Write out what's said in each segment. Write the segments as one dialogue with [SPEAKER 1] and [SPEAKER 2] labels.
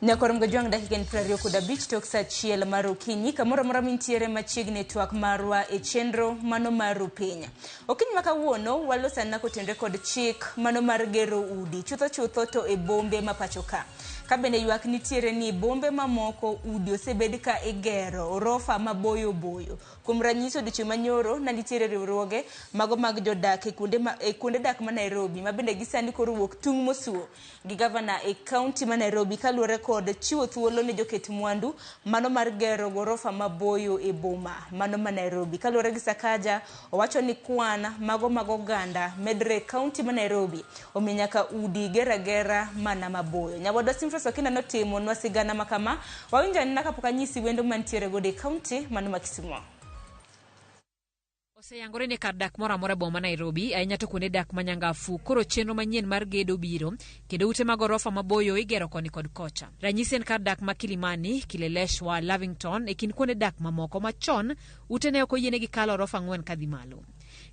[SPEAKER 1] Nyakorom gajwang dakika 25 tok sa chiel mar okinyi kamoro mora mintiere machiegni twak marwa e chenro mano mar piny. Okinyi makawuono walosana kotendre kod chik mano mar gero udi chutho to e bombe mapachoka. Kabende ywak nitiere ni bombe mamoko udi osebed ka igero orofa maboyo boyo. Kuom ranyisi odiochieng' manyoro na nitiere riwruoge mago mag jodak e kuonde dak ma Nairobi mabende gisani koro wuok tung' mosuo gi gavana e kaunti ma Nairobi kaluwore kod chiwo thuolo ne joket mwandu mano mar gero gorofa maboyo e boma mano ma Nairobi. Kaluwore gi Sakaja owacho ni kwan mago mag oganda medre kaunti ma Nairobi omiyo nyaka udi gera mana maboyo. Nyawadwa Sokina notimo nwa sigana makama wawinja ni kapok anyisi wendo mantiere gode kaunti mano ma Kisumu.
[SPEAKER 2] Oseyangore ne kar dak mora mora boma Nairobi ahinya to kuonde dak manyangafu koro chenro manyien mar gedo biro kendo ute mag gorofa maboyo igero koni kod kocha. Ranyisi en kar dak ma Kilimani, Kileleshwa, Lavington e kin kuonde dak mamoko machon ute ne ok oyienegi kalo gorofa 4 kadhi malo.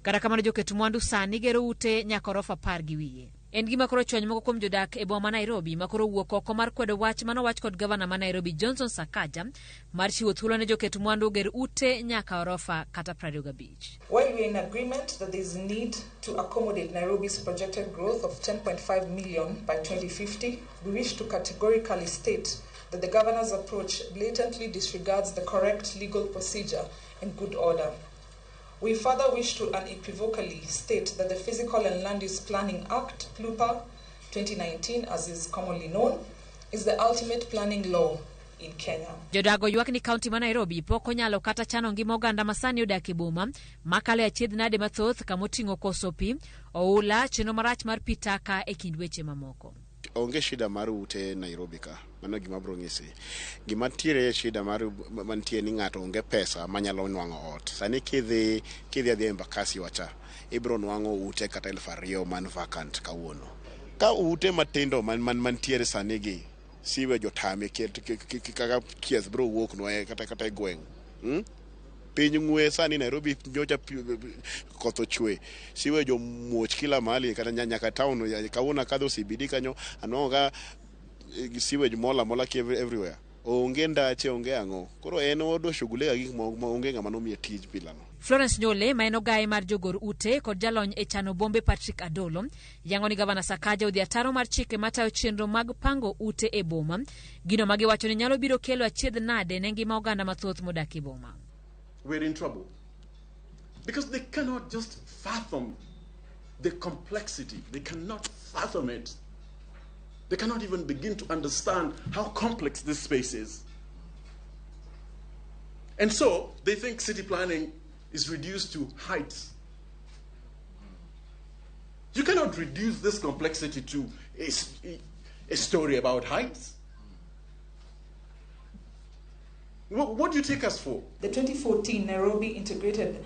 [SPEAKER 2] Kata kamano joket mwandu sani gero ute nyaka gorofa 10 gi wiye. En gima koro chwany moko kuom jodak e boma Nairobi makoro wuok oko mar kwedo wach manowach kod gavana ma Nairobi Johnson Sakaja mar chiwo thuolo ne joket mwandu ger ute nyaka orofa kata 25.
[SPEAKER 3] While we are in agreement that there is a need to accommodate Nairobi's projected growth of 10.5 million by 2050, we wish to categorically state that the governor's approach blatantly disregards the correct legal procedure and good order. We further wish to unequivocally state that the Physical and Land Use Planning Act, PLUPA 2019, as is commonly known, is the ultimate planning law in Kenya.
[SPEAKER 2] Jodago ywak ni kaunti ma Nairobi pok onyalo kata chano ngima oganda masani odak e boma makale achiedh nade mathoth kamoting'o koso pi, oula, chenro marach mar pi taka e kind weche mamoko.
[SPEAKER 4] Onge shida mar ute Nairobi ka mano gima bro ng'isi gima tiere shida mar mantie ni ng'ato onge pesa manyalo nwang'o ot sani kidhi adhi Embakasi wacha ibro nwang'o ute kata 2,000 man vacant kawuono ka ute matindo man tiere sani gi siwe jotame kaka kies bro wuok nwa kata gweng' piny ng'we sani Nairobi nyocha koth chwe siwe jo muoch kila mahali kata nyaka town kawuna kadho CBD kanyo anoga siwe mola everywhere onge ndache onge ang'o koro en odo shughuli gik onge ng'ama nomiye tij pilano.
[SPEAKER 2] Florence Nyole ma en ogaye mar jogor ute kod jalony e chano bombe Patrick Adolo yango ni gavana Sakaja odhi ataro mar chike matayo chenro mag pango ute e boma gino magiwacho ni nyalo biro kelo achiedh nade ne ngima oganda mathoth modak e boma.
[SPEAKER 5] We're in trouble because they cannot just fathom the complexity. They cannot fathom it. They cannot even begin to understand how complex this space is. And so they think city planning is reduced to heights. You cannot reduce this complexity to a story about heights. What do you take us for?
[SPEAKER 3] The 2014 Nairobi Integrated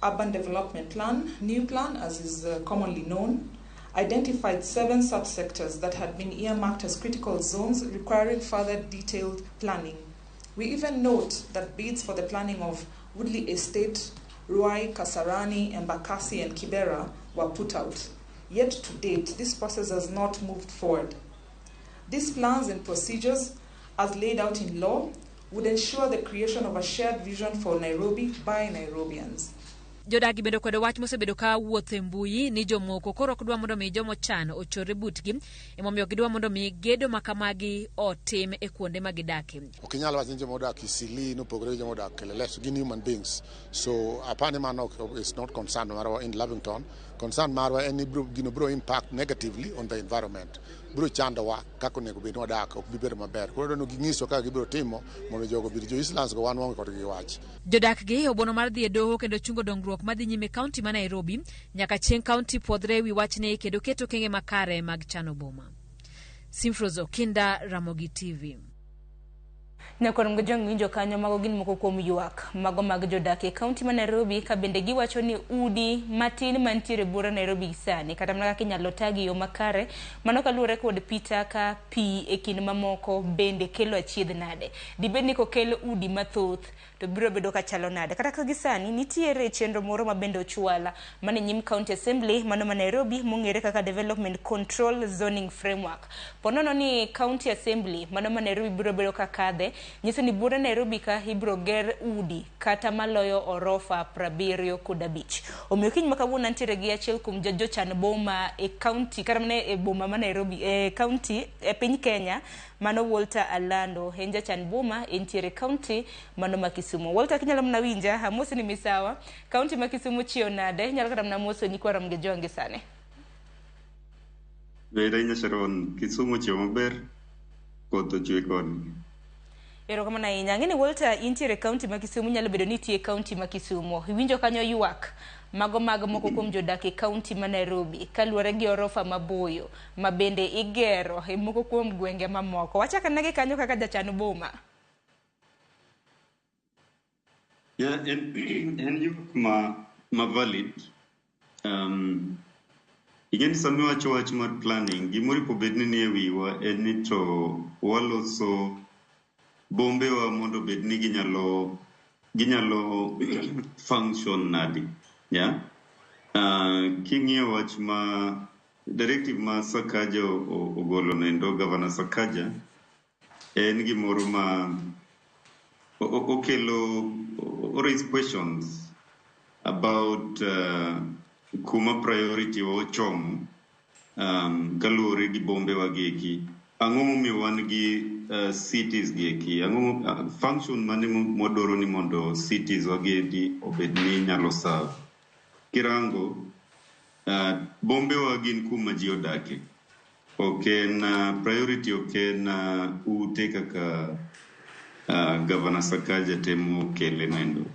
[SPEAKER 3] Urban Development Plan, new plan as is commonly known, identified 7 subsectors that had been earmarked as critical zones requiring further detailed planning. We even note that bids for the planning of Woodley Estate, Ruai, Kasarani, Embakasi and Kibera were put out. Yet to date, this process has not moved forward. These plans and procedures, as laid out in law, would ensure the creation of a shared vision for Nairobi by Nairobians.
[SPEAKER 2] Jodagi bedo kod wach mosebedo ka wuothe mbui ni jomoko koro ok dwa mondo mi jomo chan ochore butgi emomiyo gidwa mondo mi gedo makamagi otim e kuonde ma gidake.
[SPEAKER 6] Ok inyalo wacho ni jomo odak Isili no pogore jomo odak Kileleshwa gin human beings. So apani mano is not concerned marwa in Lavington. Concern marwa any gino bro impact negatively on the environment. Bro chandowa kako nego bedo odak ok bibero maber. Koro no gingiso ka gibro timo mondo jogo biro jo Islands go wanwa kod gi wach.
[SPEAKER 2] Jodak gi obono mar dhi e doho kendo chungo dongruok madhi nyime kaunti ma Nairobi nyaka chieng' kaunti puodhre wi wachne kendo keto kenge makare mag chano boma. Simfrozo Kinda, Ramogi TV.
[SPEAKER 1] Ne kon ngojong winjo kanyo mago gin moko kuom ywak mago mag jodak e kaunti ma Nairobi ka bende giwacho ni udi matin mantiere bura Nairobi sani kata mana kaka inyalo tagi yo makare mano kaluwore kod pita ka pi e kind mamoko bende kelo achiedh nade. Dibed ni kokel udi mathoth to biro bedo ka chalo nade. Kata kaka gisani nitiere chenro moro ma bende ochwala mane nyim County Assembly mano ma Nairobi mong'ere kaka Development Control Zoning Framework. Ponono ni County Assembly mano ma Nairobi biro bedo ka kadhe nyiso ni bura Nairobi ka ibro ger udi kata maloyo orofa 75. Omiyo kiny makawuono nitiere gi achiel kuom jochan boma e county kata mane e boma ma Nairobi e county e piny Kenya mano Walter Alando en jachan boma entiere county mano ma Kisumu. Walter kinyalo mna winja amosi ni misawa county ma Kisumu chio nade nyalo kata mna moso ni kwaram ge jonge sane.
[SPEAKER 7] Wera Sharon Kisumu chio maber koto chwe koni.
[SPEAKER 1] Ero kama na inya ngene Walter intiere county ma Kisumu nyalo bedo ni tie county ma Kisumu iwinjo kanyo ywak mago moko kuom jodak e county ma Nairobi kaluwore gi orofa maboyo ma bende igero e moko kuom gwenge mamoko wachaka negi kanyo kaka jachan boma.
[SPEAKER 7] En ywak ma valid. Igen sami wach mar planning gimori po bedni ni e wiwa en ni to waloso bombe wa mondo bedni ginyalo function nadi ya king'iyo wach ma directive ma Sakaja ogolo nendo Governor Sakaja en gimoro ma okelo raise questions about kuma priority ochomo kaluwore gi bombe wageki ang'o momiyo wan gi cities gieki ang'o function mane modoro ni mondo cities wageki obed ni nyalo serve kirango bombe wa gin kuma ji odake oken priority oken ute kaka Governor Sakaja temo kele nendo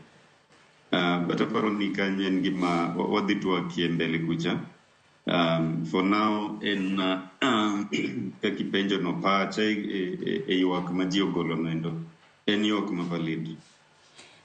[SPEAKER 7] but aparo ni kanyen gima wadhi tuwakie mbele kucha. For now in kakipenjo no pacha e ywak ma ji ogolo nendo en ywak ma valid.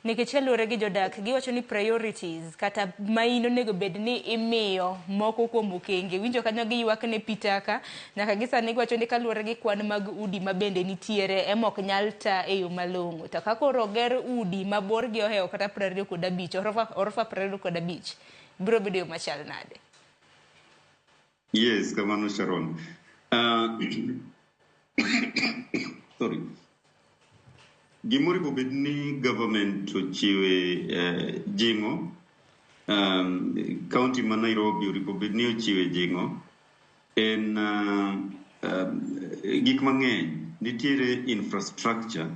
[SPEAKER 1] Nikech kaluwore gi jodak giwacho ni priorities kata maino nego bed ni imiyo moko kuom okenge winjo kanyo gi ywak ne pitaka nyaka gisani giwacho ni kaluwore gi kwan mag udi ma bende nitiere emok nyal ta e yo malong'o to kakoro ger udi mabor gi ohewo kata 25 orofa 25 biro bedo yo machal nade.
[SPEAKER 7] Yes, kamano Sharon. Sorry. Gimori po bedni government ochiwe jingo county ma Nairobi uripo bedni ochiwe jingo en gik mang'eny nitiere infrastructure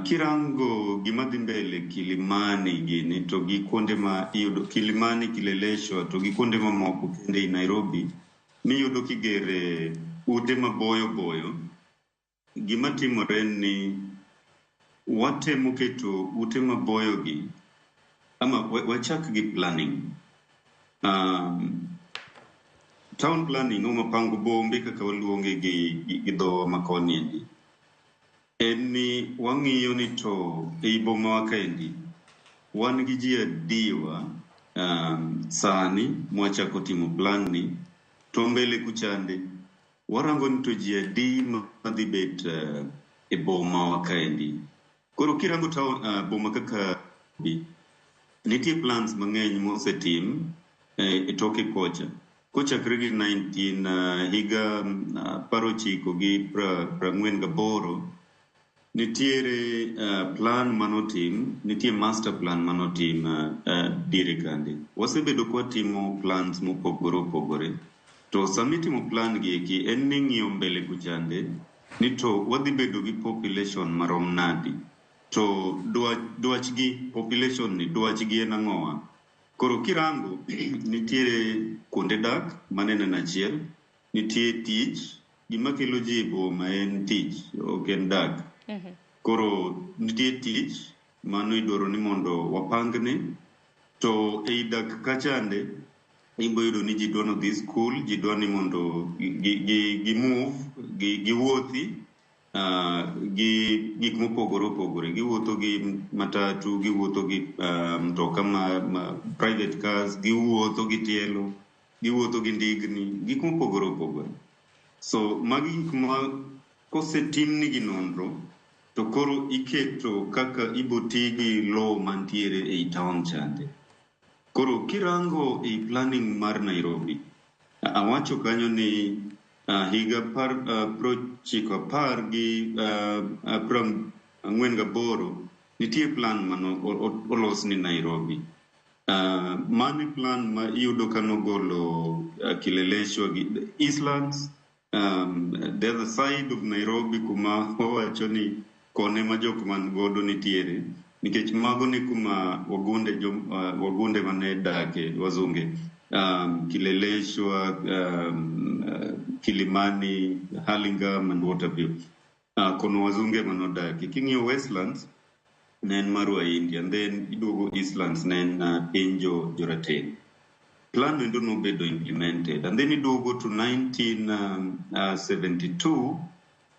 [SPEAKER 7] kirango gima dhi mbele Kilimani gini to gi kuonde ma iyudo Kilimani Kileleshwa to gi kuonde mamoko kende i Nairobi miyudo kigere ute maboyo gima timore ni watemo keto ute maboyo gi ama wachak gi planning town planning pango bombe kaka waluonge gi dho makoni en ni wang'iyo ni to ei boma wa kaendi wan gi ji adiwa sani mwachako timo plan ni to mbele kuchande warango ni to ji adi madhi bet e boma wa kaendi. Koro kirango boma kaka nitie plans mang'eny mosetim e toke kochakre gi 19 higa paro chiko gi 48 nitiere plan manotim nitie master plan manotim dire kande wasebedo kwa timo plans mopogore to samitimo plan gi eki en ni ng'iyo mbele kuchande ni to wadhi bedo gi population marom nadi to dwach gi population ni dwach gi en ang'owa. Koro kirango nitiere kuonde dak manene achiel nitie tich gima kelo ji boma en tich ok en dak. Koro nitie tich mano idwaro ni mondo wapangne to ei dak kachande ibo yudo ni ji dwano dhi school ji dwani mondo gi move gi wuothi gi gik mopogore opogore, giwuotho gi matatu, giwuotho gi mtoka ma private cars, giwuotho gi tielo, giwuotho gi ndigni, gik mopogore opogore. So magi gik ma kosetimnigi nonro to koro iketo kaka iboti gi law mantiere ei town chande. Koro kirango ei planning mar Nairobi, awacho kanyo ni higa 1910 gi 48 nitie plan mano olos ni Nairobi. Mani plan ma iyudo kanogolo Kileleshwa gi Eastlands, the other side of Nairobi kuma owacho ni kone ma jok man godo nitiere, nikech mago ni kuma wagunde mane dake wazunge, Kileleshwa, Kilimani, Hurlingham and what have you. Kono wazunge manodake. King'iyo Westlands nen marwa India, and then iduogo Eastlands nen pinjo jorateng. Plan endo nobedo implemented, and then iduogo to 1972.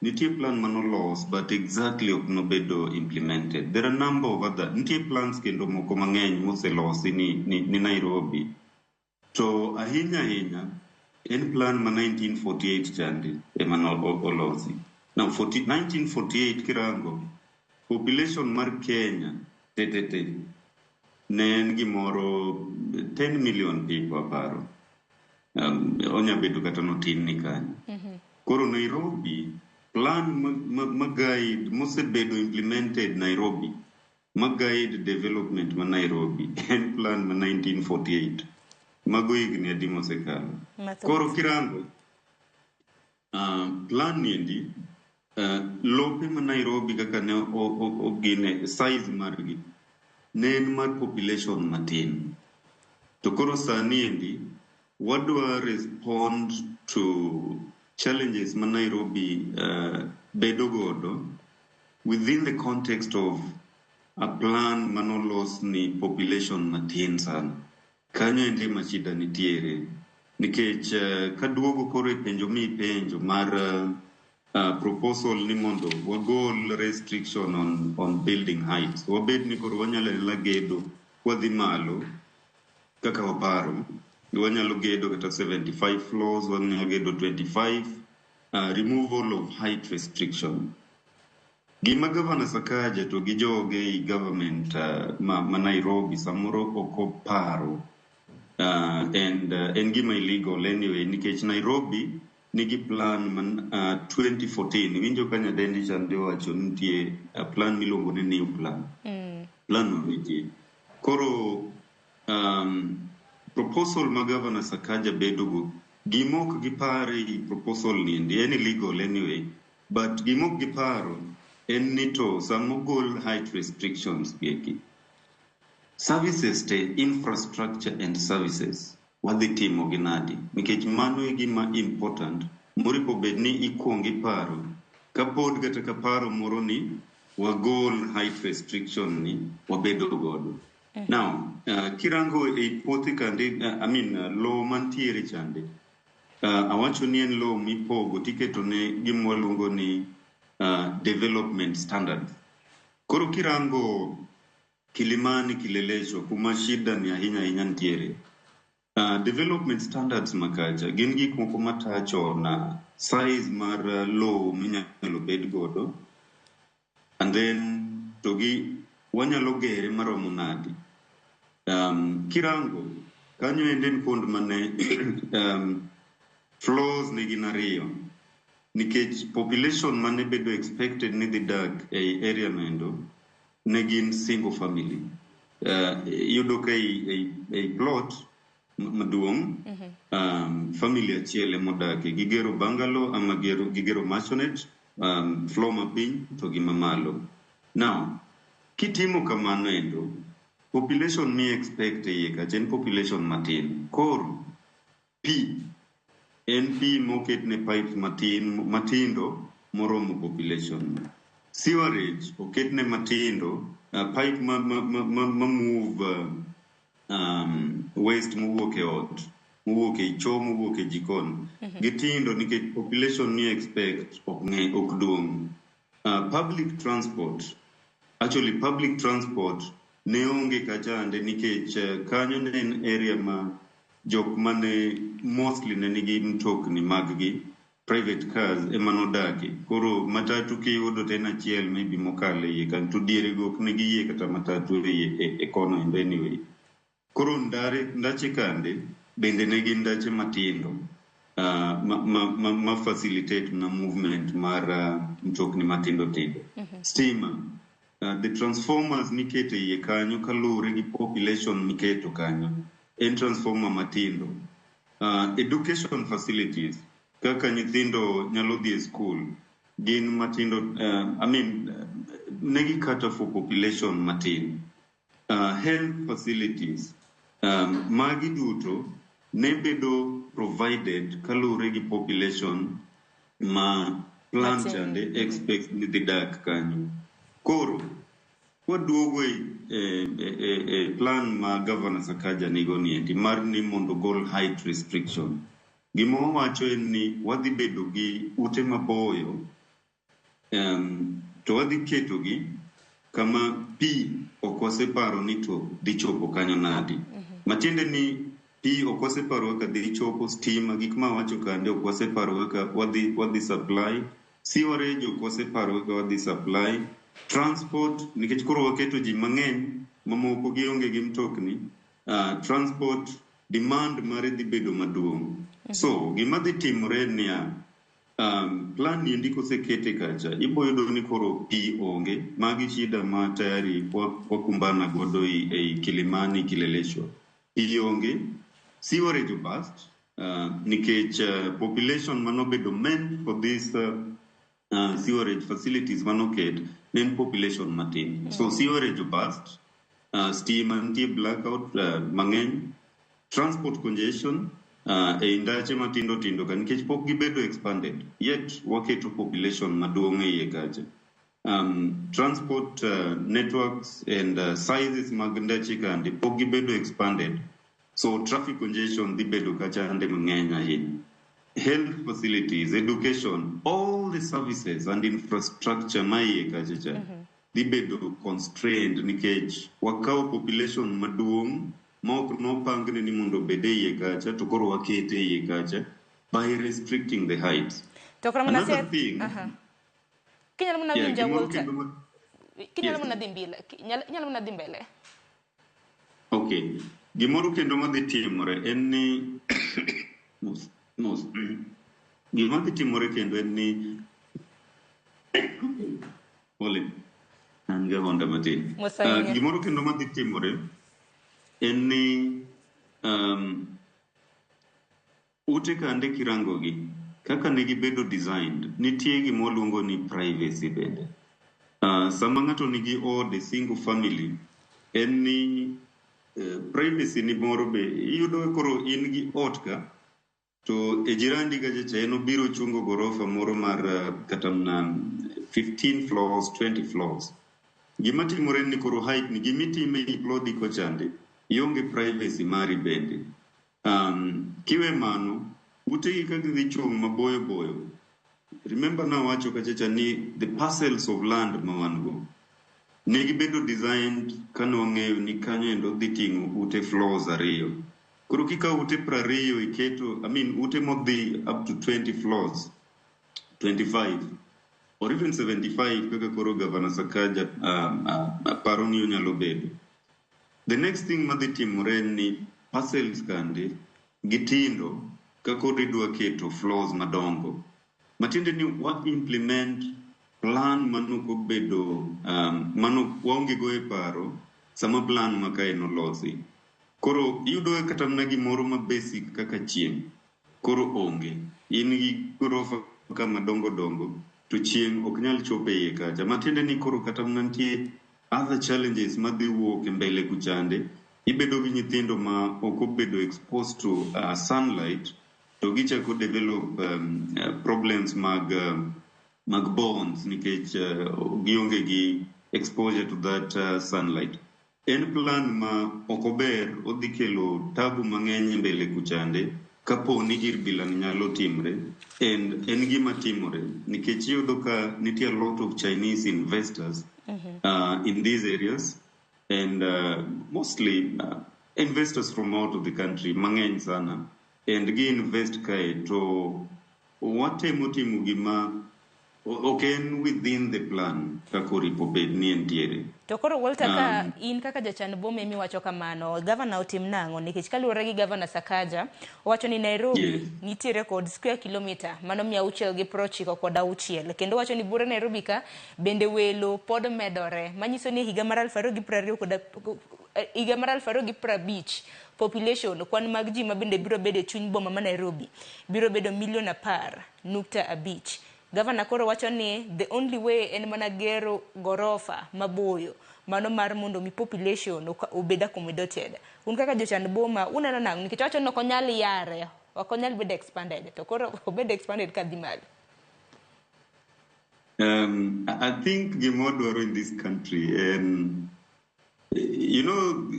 [SPEAKER 7] Nitie plan manolos, but exactly ok nobedo implemented. There are a number of other nitie plans kendo moko mang'eny moselosi ni Nairobi. To ahinya en plan ma 1948 chandi olosi. Now 1948 kirango population mar Kenya tetete ne en gimoro 10 million people aparo. Onya bedo kata notin ni kanyo. Koro Nairobi plan ma-guide mosebedo implemented Nairobi, ma-guide development ma Nairobi, en plan ma 1948. Mago higni adi mosekalo. Koro kirango, plan niendi, lope ma Nairobi kaka ne ogine size margi, ne en mar population matin. To koro sani endi, wadwa respond to challenges ma Nairobi bedo godo within the context of a plan manolos ni population matin sana. Kanyo endi machida nitiere. Nikech kaduogo koro penjo mar proposal ni mondo wagol restriction on building heights. Wabed ni koro wanyalo gedo wadhi malo kaka waparo. Wanyalo gedo kata 75 floors, wanyalo gedo 25, removal of height restriction. Gima Governor Sakaja to gi joge i government ma Nairobi samoro oko paro, and gima illegal anyway, nikech Nairobi nigi plan man 2014 winjo kanya dendi chan dio wacho nitie plan milongo ni new plan. Plan no nitie. Koro proposal ma Governor Sakaja bedogo, gimok gipare i proposal niendi, en illegal anyway, but gimok giparo en nito samogol height restrictions bieki. Services te infrastructure and services wadhi timo ginadi, nikech mano e gima important, moripo bedni ikuongi paro, kapod kata kaparo moro ni wagol height restriction ni wabedo godo. Now, kirango e puothi kandi, law mantiere chande. Awacho ni en law mipogo tiketo ne gimwaluongo ni development standards. Koro kirango Kilimani, Kileleshwa, kuma shida ni ahinya ntiere. Development standards makacha, gin gik moko matacho na size mar law minyalo bed godo. And then, togi wanyalo gere maromo nadi. Kirango, kanyo enden kond mane floors ni ginario. Nikech population mane bedo expected ni the dag a area mendo, negin single family. Yudo ka a plot maduong, family achiele modake, gigero bungalow ama gigero maisonette, floor mapiny to gimamalo. Now, kitimo kamano endo, population mi expect kachen population matin. Koro, NP moket ne pipes matindo moromo population. Sewerage oket ne matindo, pipe move waste muwoke ot, muwoke cho, muwoke jikon. Gitindo nikech population ni expect ok duong. Public transport ne onge kachande nikech kanyo ne en area ma jok mane mostly ne nigi mtokni mag-gi private cars emanodaki. Koro matatu kiyudo to en achiel maybe mokale iye kan to diere go ok negi yie kata matatu e kono and anyway. Koro ndache kande bende negi ndache matindo ma facilitate na movement mar mtokni matindo tindo. Stima, the transformers nikete iye kanyo kalure gi population miketo kanyo en transformer matindo. Education facilities kaka nyithindo nyalo dhi e school gin matindo, negi kata for population matin. Health facilities magi duto ne bedo provided kalure gi population ma plan chande expect ni the dark kanyo. Koro waduogo e plan ma Governor Sakaja nigo niendi mar ni mondo gol height restriction. Gima wacho en ni wadhi bedo gi ute maboyo, to wadhi keto gi kama pi okoseparo ni to dhi chopo kanyo nadi. Matiende ni pi okoseparo ka dhi chopo, stima gik ma wacho kande okoseparo ka wadhi supply, sewerage okoseparo ka wadhi supply, transport nikech koro waketo ji mang'eny mamoko gionge gi mtokni, transport demand mare dhi bedo maduong'. So gima dhi timore niya, plan niendi kosekete kacha iboyudo ni koro pi onge. Magi shida ma tayari wakumbana godo ei Kilimani, Kileleshwa. Pi onge, sewerage bust, nikech population manobedo meant for this sewerage facilities manoket nen population matin. So sewerage bust, stima nitie blackout mang'eny, transport congestion, e ndache matindo tindo ka nikech pok gibedo expanded yet waketo population maduong' e iye kacha. Transport networks and sizes mag ndache kande pok gibedo expanded, so traffic congestion dhi bedo kacha ande mang'eny ahinya. Health facilities, education, all the services and infrastructure ma iye kacha cha dhi bedo constrained nikech wakawo population maduong' mok no pangne ni mondo bede iye kacha to koro wakete iye kacha by restricting the heights. Another thing,
[SPEAKER 1] kinyalo mna winja Walter, kinyalo mna dhimbele, nyalo mna dhimbele.
[SPEAKER 7] Okay, gimoro kendo madhi timore en ni gima dhi timore kendo en ni ole anga honda matin. Gimoro kendo madhi timore en ni ute kande kirango gi kaka negi bedo designed nitie gima luongo ni privacy bende. Sama ng'ato nigi ode single family en ni privacy ni moro be iyudo koro in gi ot ka to e jirandi ga jecha en obiro chungo gorofa moro mar kata 15 floors 20 floors. Gima timore ni koro height ni gimitime iplodi ko chande ionge privacy mari bende. Kiwe mano ute gi kaka dhi chung maboyo boyo. Remember na wacho kachacha ni the parcels of land ma wan go negi bedo designed kano ng'eyo ni kanyo endo dhi ting'o ute floors ariyo. Koro kika ute 20 iketo, ute modhi up to 20 floors, 25 or even 75 kaka koro Governor Sakaja paro ni onyalo bedo. The next thing madhi timore ni parcels kande gitindo kako ridwa keto floors madongo. Matiende ni wa implement plan manuko bedo waonge go e paro sama plan makae nolosi. Koro iyudo kata mna gimoro ma basic kaka chieng' koro onge. In gi gorofa kama dongo dongo to chieng' ok nyal chope iye kacha. Matiende ni koro kata mna nitie other challenges madhi wuok e mbele kuchande. Ibedo gi nyithindo ma ok obedo exposed to sunlight to gichako develop problems mag bones nikech gionge gi exposure to that sunlight. En plan ma okober odhi kelo tabu mang'eny mbele kuchande kapo ni gir bilani nyalo timre, and en gima timore nikech iyudo ka nitie a lot of Chinese investors in these areas, and mostly investors from out of the country, mang'eny sana, and gi invest kae to watemo timo gima okay within the plan kakori pobed ni entiere.
[SPEAKER 1] To koro Walter ka in kaka jachan bome miwacho kamano, gavana otim nang'o nikech kaluwore gi gavana Sakaja owacho ni Nairobi nitiere kod square kilometer mano 696 kendo wacho ni bura Nairobi ka bende welo pod medore, manyiso ni higa mar 2050 population kwan mag ji mabende biro bedo chuny boma ma Nairobi biro bedo 10.5. Gavana koro wacho ni the only way en mana gero gorofa maboyo mano mar mondo mi population obed accommodated. Un kaka jochan boma uneno nang'o nikech wacho ni ok onyal yare, ok onyal bedo expanded, to koro obed expanded kadhi malo.
[SPEAKER 7] I think gimodwaro in this country, you know,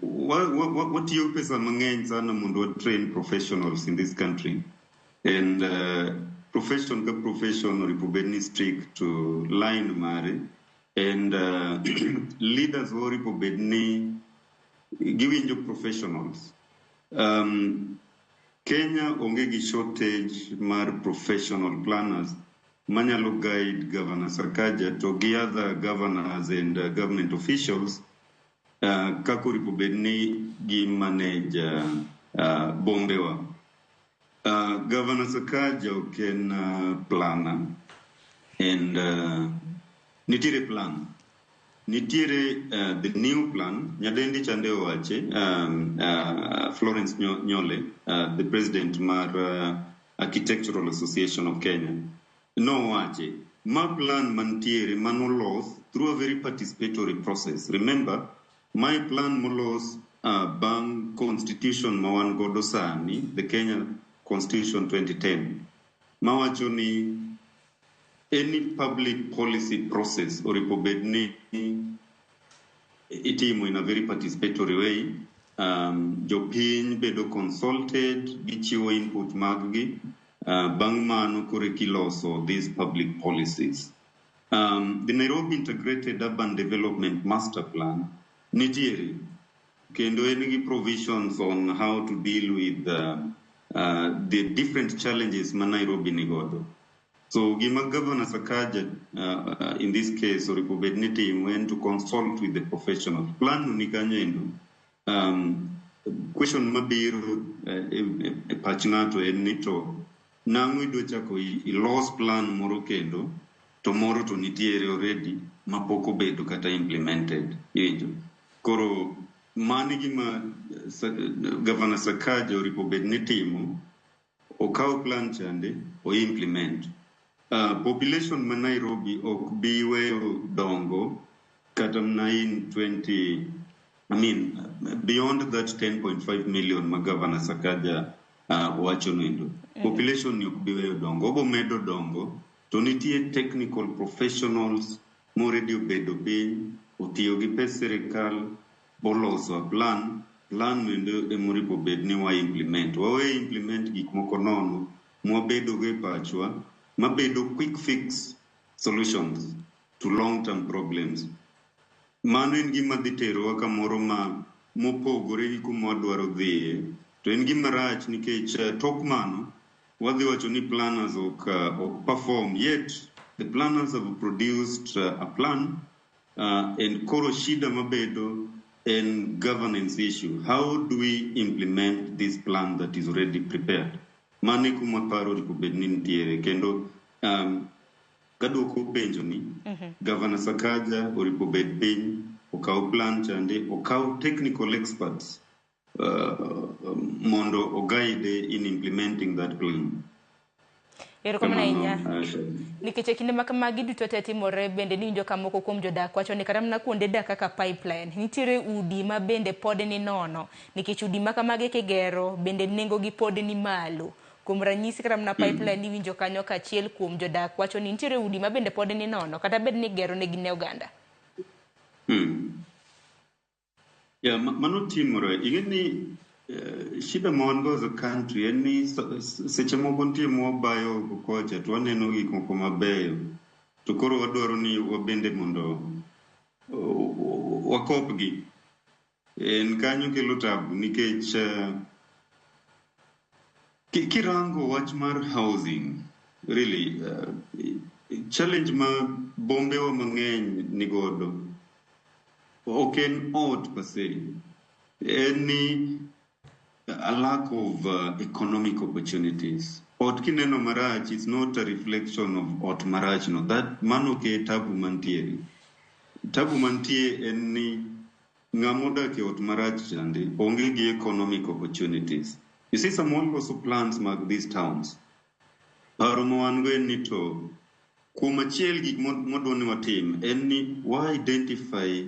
[SPEAKER 7] what you pesa mang'eny sana mondo train professionals in this country, and profession ka profession oripobedni strict to line mare, and leaders oripobedni giwinjo professionals. Kenya onge gi shortage mar professional planners manyalo guide Governor Sakaja to gi other governors and government officials kako oripobedni gi manage bombewa. Governor Sakaja can planner, and nitire plan. Nitire the new plan. Nyadendi chande wache Florence Nyole, the president mar Architectural Association of Kenya. No wache. Ma plan mantiere manolos through a very participatory process. Remember, my plan molos bang constitution mawan godo sani, the Kenya Constitution 2010. Mawacho ni any public policy process or ripobedni itimo in a very participatory way. Jopiny bedo consulted, gichiwo input maggi, bang mano kore kiloso these public policies. The Nairobi Integrated Urban Development Master Plan nitiere kendo enigi provisions on how to deal with the different challenges ma Nairobi nigodo. So gima Governor Sakaja in this case oripobedni timo en to consult with the professionals. Plan ni kanyo endo. Question mabiro e pach ng'ato en ni to nang'o idwa chako I loss plan moro kendo to moro to nitiere already mapok obedo kata implemented. Koro mani gima Governor Sakaja oripobedni timo, okaw plan chande o implement. Population ma Nairobi ok bi weyo dongo kata mna in 20, beyond that 10.5 million ma Governor Sakaja wacho nendo. Population ni ok bi weyo dongo, obo medo dongo, to nitie technical professionals moredi obedo piny, otiyo gi pes sirikal, boloso a plan nendo emoripobedni wa implement. Wawe implement gik moko nono, mwabedo ge pachwa, mabedo quick fix solutions to long-term problems. Mano en gima dhi terowa kamoro ma mopogore gi kuma wadwaro dhiye. To en gima rach nikech tok mano wadhi wacho ni planners ok perform, yet the planners have produced a plan, and koro shida mabedo en governance issue. How do we implement this plan that is already prepared? Mane kuma paro ripobedni nitiere kendo kaduoko penjo ni Governor Sakaja oripobed piny okaw plan chande, okaw technical experts mondo oguide in implementing that plan.
[SPEAKER 1] Erokamano ahinya. Nikech kinde ma kamagi duto te timore bende niwinjo ka moko kuom jodak wacho ni kata mana kuonde dak kaka pipeline nitiere udi ma bende pod ni nono, nikech udi ma kamagi kigero bende nengo gi pod ni malo. Kuom ranyisi kata mana pipeline niwinjo kanyo ka achiel kuom jodak wacho ni nitiere udi ma bende pod ni nono kata bed ni gero ne gine oganda.
[SPEAKER 7] Mano timore. Ingeni shida mawango as a country any seche moko nitie mwabayo kocha to waneno gik moko mabeyo to koro wadwaro ni wabende mondo wakopgi. En kanyo kelo tabu nikech kirango wach mar housing really challenge ma bombe wa mang'eny ni godo ok en ot per se, any a lack of economic opportunities. Ot kineno marach is not a reflection of ot marach no, that mano ke tabu mantiere en ni ng'amoda ke ot marach chande onge gi economic opportunities. You see some also plans mag these towns paro mo wan go en ni to kuom achiel gik modwani watim en ni wa identify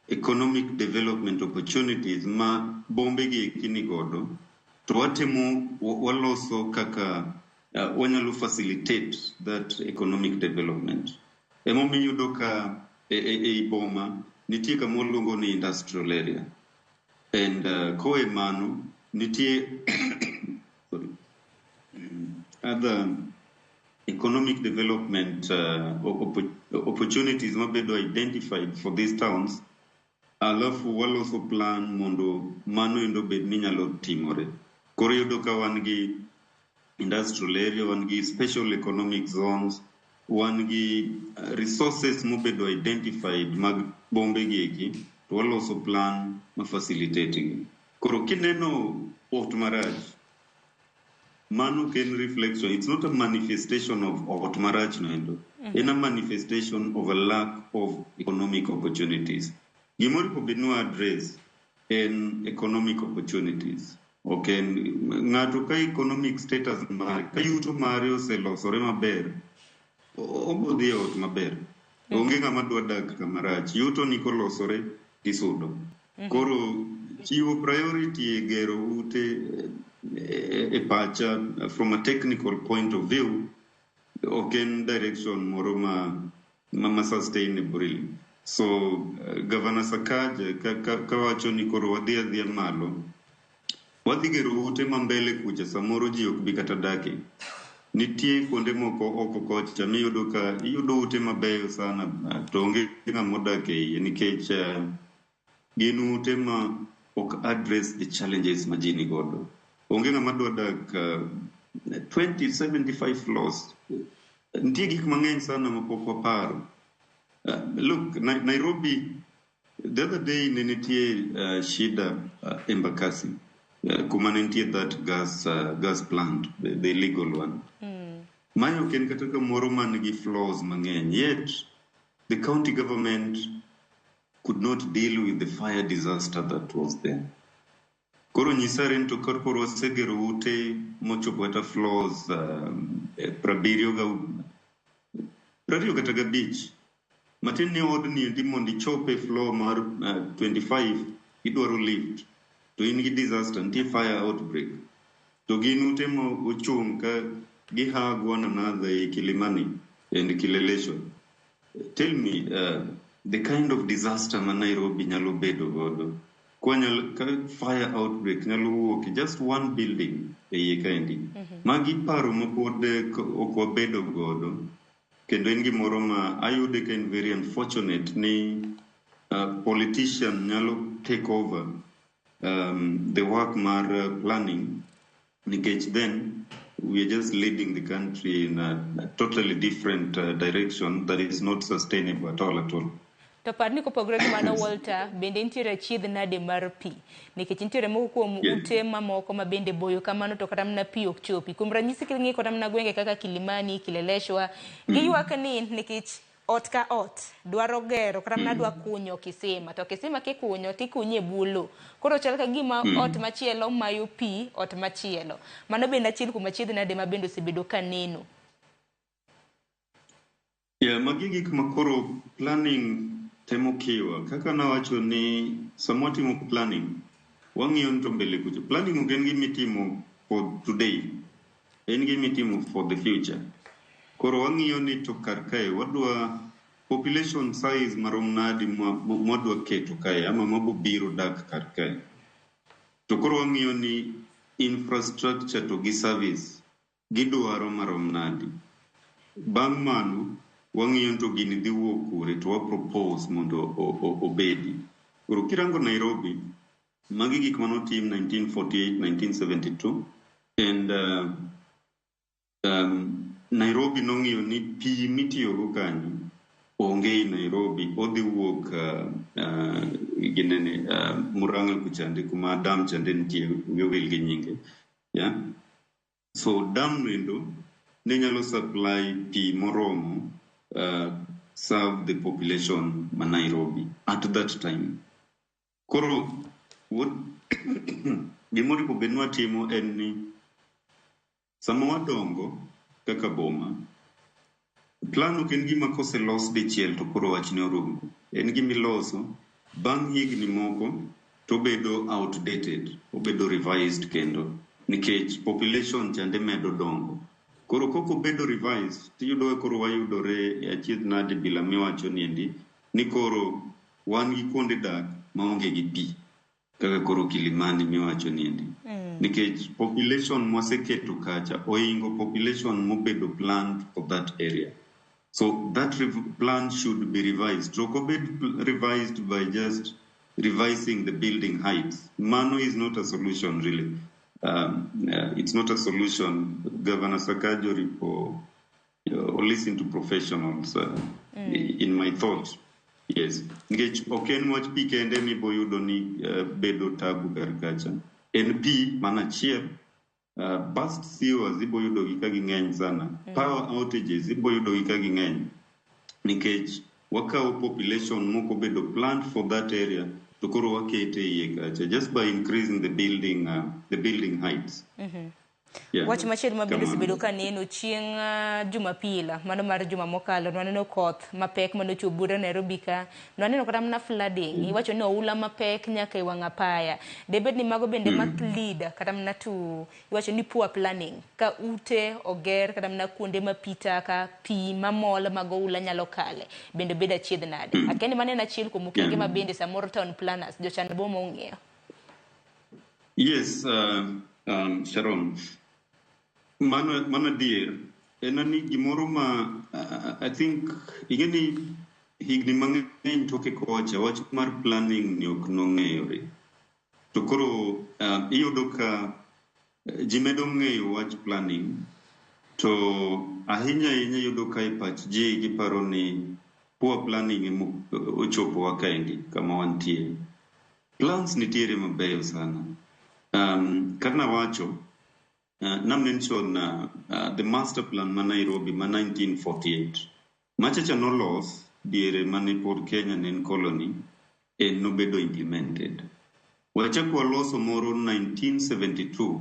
[SPEAKER 7] economic development opportunities ma bombe gi kini godo to watemo waloso kaka wanyalo facilitate that economic development. Emomiyo yudo ka e boma nitie kama luongo ni industrial area and koe mano nitie other economic development opportunities mabedo identified for these towns, alafu waloso plan mondo mano endo bed ni nyalo timore. Koro yudo ka wan gi industrial area, wan gi special economic zones, wan gi resources mobedo identified mag bombe gieki, to waloso plan ma facilitating. Koro kineno ot marach, mano ken reflection. It's not a manifestation of ot marach no endo. In a manifestation of a lack of economic opportunities. Gimori po bedno address in economic opportunities. Okay, ng'ato ka economic status mare, ka yuto mare oselosore maber, obodhi ot maber. Onge ng'ama dwa dak kama rach, yuto ni kolosore tisudo. Koro chiwo priority e gero ute e pacha from a technical point of view, okay, in direction moro ma sustainable. So Governor Sakaja kawacho ni koro wadhi malo, wadhi gero ute mambele kucha samoro ji ok bi kata dake. Nitie kuonde moko oko kocha miyudo ka iyudo ute mabeyo sana to onge ng'ama odak e iye nikech gin ute ma ok address the challenges ma ji ni godo. Onge ng'ama dwa dak 20-75 floors. Nitie gik mang'eny sana ma pok waparo. Look, Nairobi, the other day nitie shida Embakasi. Kuma nitie that gas plant, the illegal one. Mayo ken kataka moro man gi floors mang'eny. Yet, the county government could not deal with the fire disaster that was there. Koro nyisaren to koro segero ute mochopo ata floors prabirio kata beach. Matin ni od ni mondi chope floor mar 25 idwaro lift. To in gi disaster, nitie fire outbreak. To gin ute mo ochung' ka gihag one another e Kilimani and Kileleshwa. Tell me, the kind of disaster ma Nairobi nyalo bedo godo. Ka fire outbreak nyalo wuok just one building e iye kaendi. Magi paro ma pod ok wabedo godo. Kendo en gimoro ma ayude ka en very unfortunate ni politician nyalo take over the work mar planning, nikech then we are just leading the country in a totally different direction that is not sustainable at all.
[SPEAKER 1] To parni kopogore gi mano Walter, bende nitiere chiedh nade mar pi, nikech nitiere moko kuom ute mamoko ma bende boyo kamano to kata mana pi ok chopi. Kuom ranyisi king'i kata mana gwenge kaka Kilimani, Kileleshwa, giyuak ni nikech ot ka ot dwaro gero kata mana dwa kunyo kisima, to kisima kikunyo tikunye bulo. Koro chal ka gima ot machielo mayo pi ot machielo. Mano bende achiel kuom chiedh nade ma bende osebedo ka neno.
[SPEAKER 7] Magi gik makoro planning temo kiwa. Kaka nawacho ni samotimo planning, wang'iyo nito mbele kucho. Planning ok en gimitimo for today, en gimitimo for the future. Koro wang'iyo ni to kar kae wadwa population size marom nadi mwadwa keto kae ama mabobiro dak kar kae. to koro wang'iyo ni infrastructure to gi service gidwaro marom nadi. Bang' mano wang'iyo to gini dhi wuok kure to wa propose mondo obedi. Koro kirango Nairobi, magi gik manotim 1948, 1972, and Nairobi nong'iyo ni pi mitiyogo kanyo onge Nairobi, odhi wuok ginene Murang'a kuchande kuma dam chande nitie wil gi nyinge. Yeah. So dam wendo ne nyalo supply pi moromo serve the population ma Nairobi at that time. Koro what gimori ko benwa timo en ni sama wadongo kaka boma, plan ok en gima kose los dichiel to koro wachne orumo. En gima iloso bang' higni moko to bedo outdated, obedo revised kendo nikech population chande medo dongo. Koro koko bedo revised tiyudo koro wayudore e achiedh nade bila miwacho niendi ni koro wan gi kuonde dak maonge gi pi kaka koro Kilimani miwacho niendi. Nikech population mwaseketo kacha oingo population mobedo planned for that area. So that plan should be revised. So could be revised by just revising the building heights. Mano is not a solution really. It's not a solution. Governor Sakajo or listen to professionals in my thoughts. Yes. Ngech oken much pi kende mi boyudo ni bedo tabu garkacha. NP manachiel burst sewers iboyudo gi ka ging'eny sana. Power outages iboyudo gi ka ging'eny. Nikech wakao population moko bedo planned for that area to koro wakete iye kacha just by increasing the building heights.
[SPEAKER 1] Yeah. Wach machielo mabende sibedo ka neno chieng' Jumapila mano mar juma mokalo nwaneno koth mapek manocho bura Nairobi ka nwaneno kata mna flooding iwacho ni oula mapek nyaka iwang' apaya debed ni mago bende mak lead kata mna tu iwacho ni poor planning ka ute oger kata mna kuonde mapita ka pi mamol mag oula nyalo kale bende beda achiedh nade akeni manena achiel kuom okenge mabende samoro town planners jochan boma ong'eyo.
[SPEAKER 7] Yes, Sharon. Mana dear, enani gimoro ma I think ingeni higni mang'eny toke kocha wach mar planning ni ok nong'eyore. To koro iyudo ka ji medo ng'eyo wach planning to ahinya iyudo ka e pach ji giparo ni poor planning ochopo wa kaendi kama wantie. Plans nitiere mabeyo sana. Karna wacho na mention the master plan ma Nairobi ma 1948 machacha no loss diere mane pod Kenya nen colony en nobedo implemented. Wachako loso moro 1972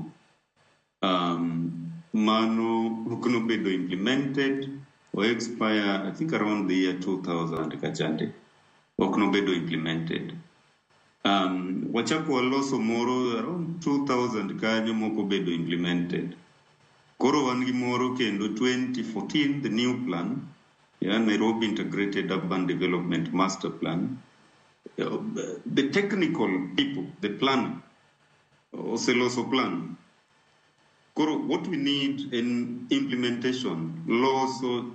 [SPEAKER 7] mano ukno bedo implemented or expire I think around the year 2000 kachande okno bedo implemented. Wachako loso moro around 2000 kanyo moko bedo implemented. Koro wan gi moro kendo 2014 the new plan, Nairobi Integrated Urban Development Master Plan. The technical people, the planner, Oseloso plan. Koro what we need in implementation, loso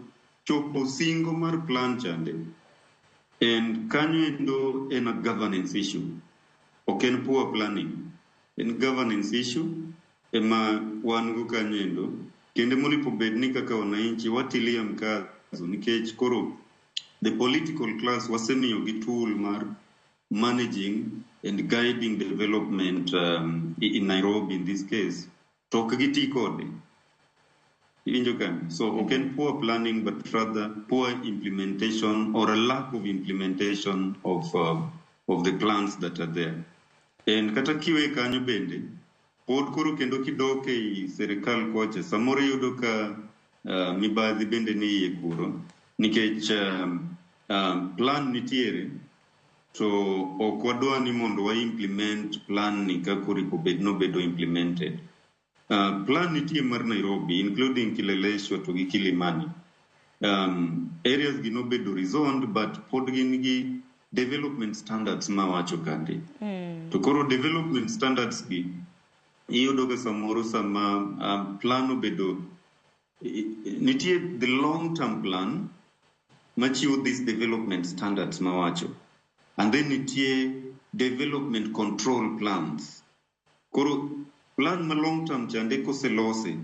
[SPEAKER 7] chopo singo mar plan chande. And kanyo in a governance issue. Okay, poor planning. In governance issue, ema wangu kanyo kende muli pobedni kaka wananchi watilia mkazo nikech koro the political class wasemiyo gi tool mar managing and guiding development in Nairobi in this case. Tok giti kode. So, okay, poor planning, but rather poor implementation or a lack of implementation of the plans that are there. And kata kiwe kanyo bende, pod koro kendo kidoke I serikal kocha, samoro yudo ka mibadhi bende ni iye kuro, nikech plan nitiere, to okwadwa ni mondo wa implement plan ni kakuri no bedo implemented. Plan nitie mar Nairobi, including Kileleshwa to Kilimani. Areas gino bedo rezoned, but pod gin gi development standards ma wacho kande. To koro development standards gi iyudo ga samoro sama plano bedo nitie the long term plan machiwo these development standards ma wacho, and then nitie development control plans. Koro plan ma long term chande koselose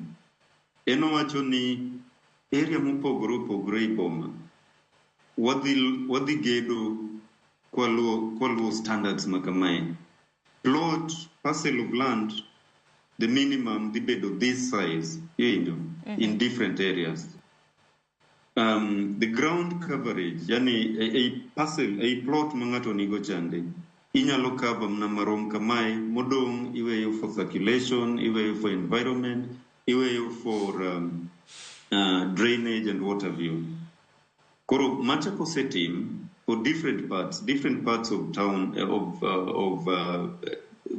[SPEAKER 7] eno wacho ni area mopogore opogore i boma wadhi gedo kwaluo standards makamae. Plot, parcel of land, the minimum dhi bedo this size, in different areas. The ground coverage, yani a parcel, a plot mangato nigo chande, inyalo cover mna marom kamae, modong iweyo for circulation, iweyo for environment, iweyo for drainage and water view. Koro macha setting for different parts of town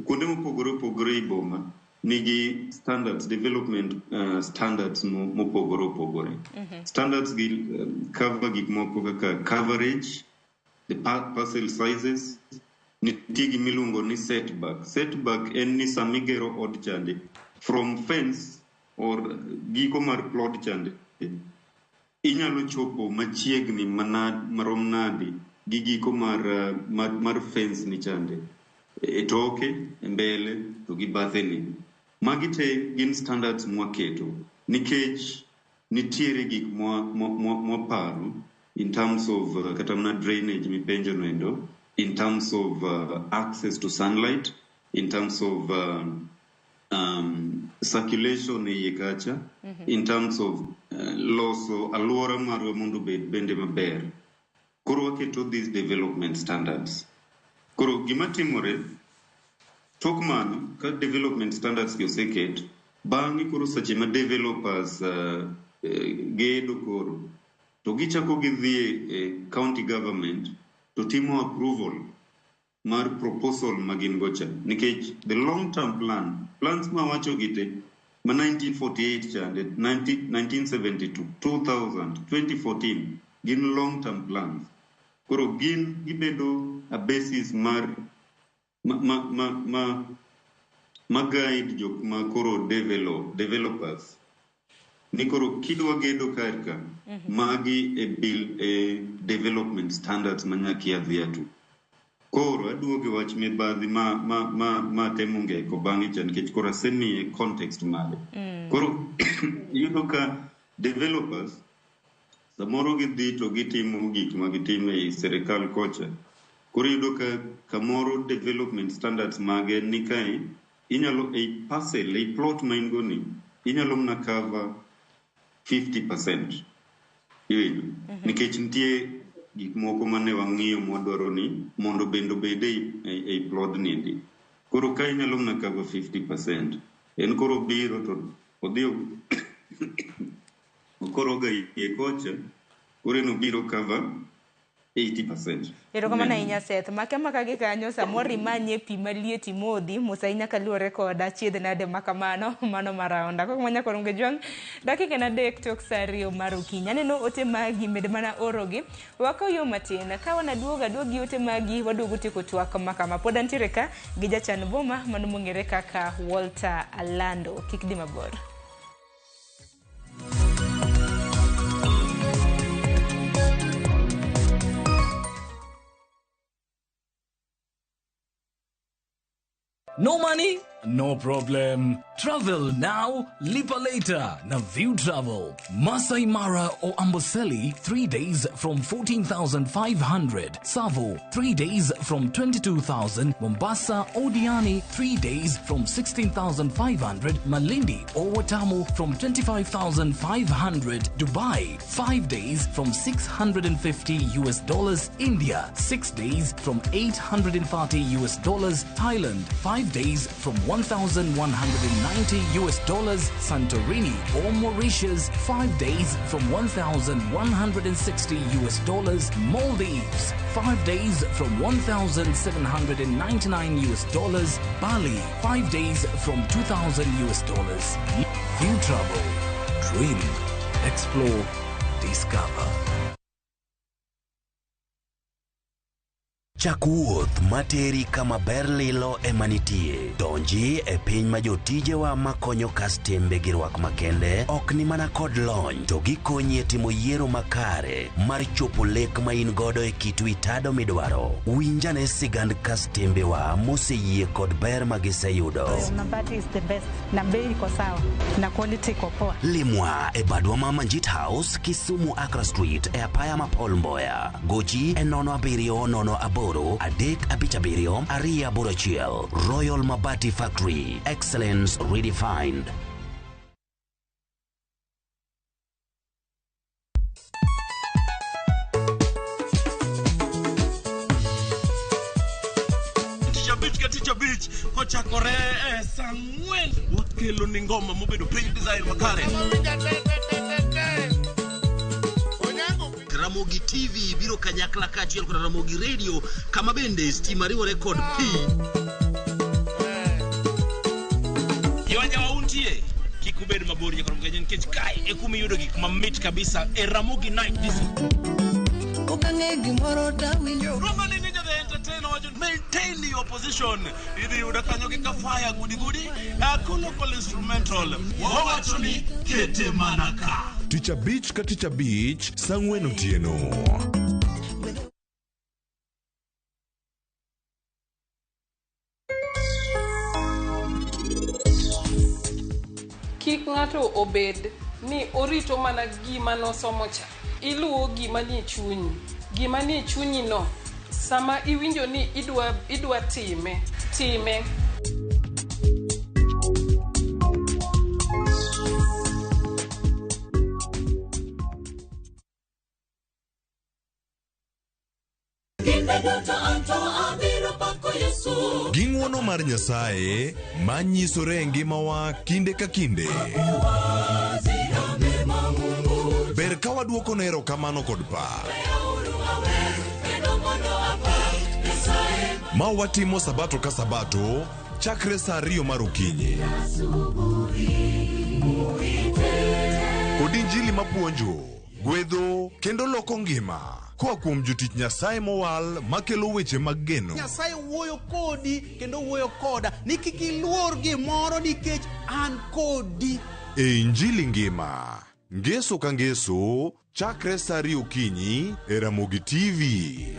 [SPEAKER 7] kuonde mopogore opogore i boma nigi standards, development standards mopogore opogore. Standards gi cover gik moko kaka coverage, the parcel sizes, nitie gi miluongo ni setback. Setback en ni samigero od chande from fence or giko mar plot chande inyalo chopo machiegni marom nadi gi giko mar fence ni chande e toke, mbele to gi bathe ni. Magi te gin standards mwaketo nikech nitiere gik mwaparo in terms of kata mna drainage mipenjo noendo, in terms of access to sunlight, in terms of circulation e iye kacha, in terms of loso aluora marwa mondo bende maber. Koro waketo these development standards. Koro gima timore tok mano ka development standards gi oseket, bang'e koro seche ma developers gedo koro to gichako gidhi county government to timo approval mar proposal magin gocha, nikech the long term plans ma wacho gite ma 1948 chande, 1972, 2000, 2014 gin long term plans. Koro gin gibedo a basis mar ma guide jok ma koro developers ni koro kidwa gedo karka magi e development standards manyaki adhiatu. Koro aduoge wach mibadhi ma temo ngeko bang'e chan nikech koro asemiye context mare. Koro yudo ka developers samoro gidhi to gitimo gik ma gitime i serikal kocha. Koro yudo ka kamoro development standards mage ni kae inyalo a parcel, a plot ma in go ni inyalo mna cover 50%. Nikech nitie gik moko mane wang'iyo mwadwaro ni mondo bendo bede e plot nindi. Koro ka inyalo mna cover 50%. En koro biro to odhiyo koro ga iye kocha, koro no biro cover 80%.
[SPEAKER 1] Erokamano ahinya Seth. Make gi kanyo samoro imanye pi maliet imodhi mos ahinya kaluwore kod achiedh nade makamano mano maraonda. Koko manya koro ngejwang' dakika na dek tok saa 2 mar okinyi. Aneno ote magi med mana orogi. Wako yo matin. Ka duogi ote magi waduogo tieko twak makama. Pod antiere ka gi jachan boma mano mong'ere kaka Walter Alando. Kik di mabor.
[SPEAKER 8] No money? No problem. Travel now, lipa later. Na View Travel. Masai Mara or Amboseli, 3 days from 14,500. Savo, 3 days from 22,000. Mombasa or Diani, 3 days from 16,500. Malindi or Watamu from 25,500. Dubai, 5 days from $650. India, 6 days from $840. Thailand, 5 days from $1,190. Santorini or Mauritius, 5 days from $1,160. Maldives, 5 days from $1,799. Bali, 5 days from $2,000. View Travel. Dream. Explore. Discover.
[SPEAKER 9] Chak wuoth materi kama ber lilo emanitie. Donji e piny ma jotijewa makonyo kastembe gi rwak makende ok ni mana kod lony, to gikonyi e timo yiero makare mar chopo lek ma in godo e kitu itado midwaro. Winjane sigand kastembewa moseyie kod ber ma giseyudo.
[SPEAKER 10] Nambati is the best. Na bei iko sawa. Na quality iko poa.
[SPEAKER 9] Limwa e badwa ma Manjit House, Kisumu Accra Street e apaya ma Paul Mboya. Gochi e 070 Adek Abichabirio, Aria Burachiel, Royal Mabati Factory, Excellence Redefined.
[SPEAKER 11] Teacher Beach, kocha kore sangwen. Wakelo ningoma mobedo pay design makare. Ramogi TV biro kanyakla kachiel kod Ramogi Radio kama bende stima riwore kod P. Yawanya wauntie kikubed mabor nyaka Ramogi nkech kai e kuma yudo gik mamit kabisa e Ramogi Night Disco. Okange gimoro dawinjo. Romani ninja the entertainer maintain your position. Idi udakanyo kika fire gudi. Local instrumental. Wawachoni kete manaka.
[SPEAKER 12] Teacher Beach ka Teacher Beach sangwen otieno.
[SPEAKER 13] Kik ng'ato obed ni orito mana gima nosomo cha. Iluwo gima ni chunyi. Gima ni chunyi no. Sama iwinjo ni idwa time.
[SPEAKER 12] Ging'wono mar Nyasaye manyisore e ngimawa kinde ka kinde. Ber ka waduoko ne erokamano kod pak. Ma watimo sabato ka sabato chakre saa 2 mar okinyi. Kod injili mapuonjo, gwedho kendo loko ngima. Koa kuom jotich Nyasaye mowal makelo weche mag geno.
[SPEAKER 14] Nyasaye wuoyo kodi kendo wuoyo koda ni kik iluor gimoro nikech an kodi.
[SPEAKER 12] E injili ngima, ngeso ka ngeso, chakre saa 2 okinyi e Ramogi TV.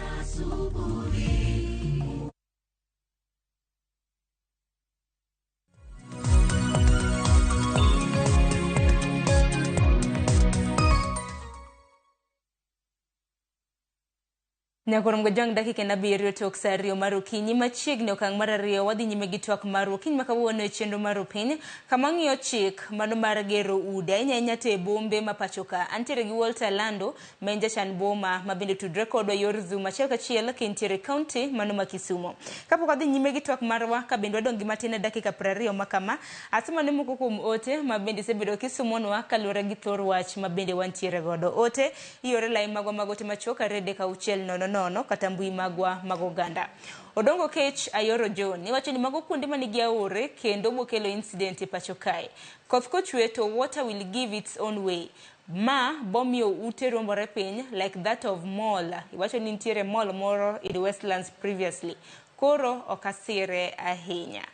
[SPEAKER 1] Nyakorom gojang dakika na biriyo tok saa 2 mar okinyi machiegni okang' mar 2 wadhi nyime gi twak mar okinyi makawuono e chenro mar piny kama ng'iyo chik mano mar gero ude ahinya te bombe ma pachoka. Antiere gi Walter Lando ma jachan boma ma bende tudre kodwa yor Zoom achiel kachiel kintiere county mano ma Kisumu. Kapok wadhi nyime gi twak marwa ka bende wadong' gi matin e dakika 20 makama asema ne moko kuom ote ma bende sebedo kisumonwa kaluwore gi thor wach ma bende wantiere godo. Ote iore lai magwa magote machoka rede ka uchiel nono kata mbui magwa magoganda. Odongo Kech Ayoro John iwacho ni mago kuonde manigi aore kendo bokelo incident e pacho kae. Koth kochwe to water will give its own way. Ma bomio ute rombore piny like that of mall. Iwacho ni ntiere mall moro in the Westlands previously. Koro okasire ahinya.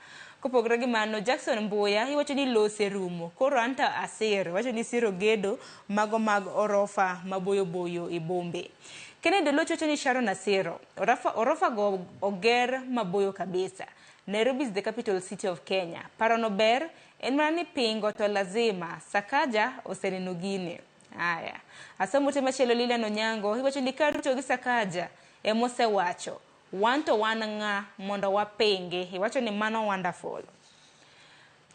[SPEAKER 1] Kopogre gi mano Jackson Mbuya iwacho ni lose rumo. Koro anta asir. Iwacho ni siro gedo mago mag orofa maboyo e bombe. Kennedy Locho ni Sharon Asiro. Orofa go oger maboyo kabisa. Nairobi is the capital city of Kenya. Paronober, enmani pingo to lazima. Sakaja osenenugine. Aya. Asamote machelo lila nonyango. Hiwacho ni karuto gi Sakaja. Emose wacho. Wanto wananga mondo wapenge. Hiwacho ni mano wonderful.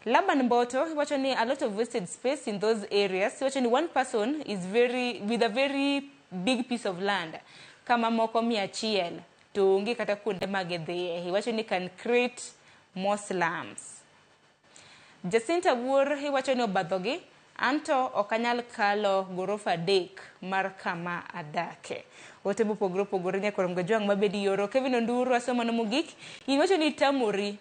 [SPEAKER 1] Laban Mboto, hiwacho ni a lot of wasted space in those areas. Hiwacho ni one person is with a very big piece of land kama moko 100 to ungi kata kuonde magedhie. Hiwacho ni can create more slums. Jacinta Wuor hiwacho ni obadhogi anto okanyal kalo gorofa dek mar kama adake. Wote bupogore Nyakorom Gojwang mabedi yoro. Kevin Onduru asoma no mogik hiwacho ni tamori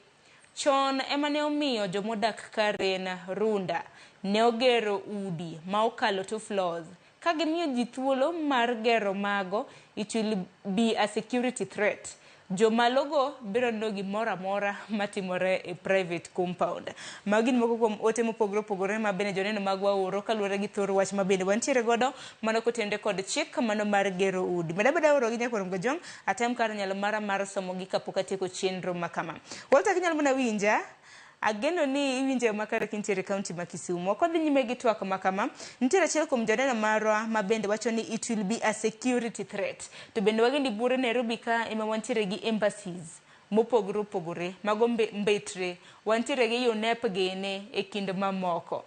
[SPEAKER 1] chon emane omiyo jomodak Karen Runda ne ogero udi ma okalo 2 floors. Kagimiyo ji thuolo mar gero mago, it will be a security threat. Jomalogo biro no gimoro amora matimore e private compound. Magin moko kuom ote mopogore ma bende joneno mag waoro kaluwore gi thor wach ma bende wantiere godo mano kotende kod chik mano mar gero udi. Beda oro gi nyakwar Mgojong atem kar nyalo mar somo gi kapok atieko chenro makama. Walter kinyalo mana winja ageno ni iwinje makare kintiere county ma Kisumu. Kodhi nyime gi twak makama, nitiere achiel kuom joneno marwa ma bende wacho ni it will be a security threat. To bende wagendi bure Nairobi ka ema wantiere gi embassies mopogore mago mbetre, wantiere gi UNEP gene e kind mamoko.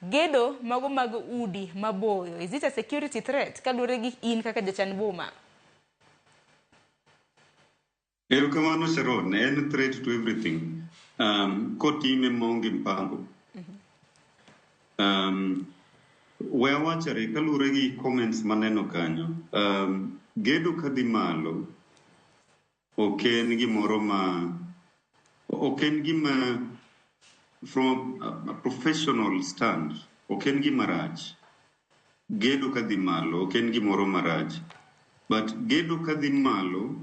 [SPEAKER 1] Gedo mago mag udi maboyo, is it a security threat kaluwore gi in kaka jachan boma?
[SPEAKER 7] Erokamano Sharon, en threat to everything. Kotime monge mpango. We wachare kalure gi comments maneno kanyo. Gedo kadhi malo oken gimoro from a professional stand oken gimarach. Gedo kadhi malo oken gimoro marach. But gedo kadhi malo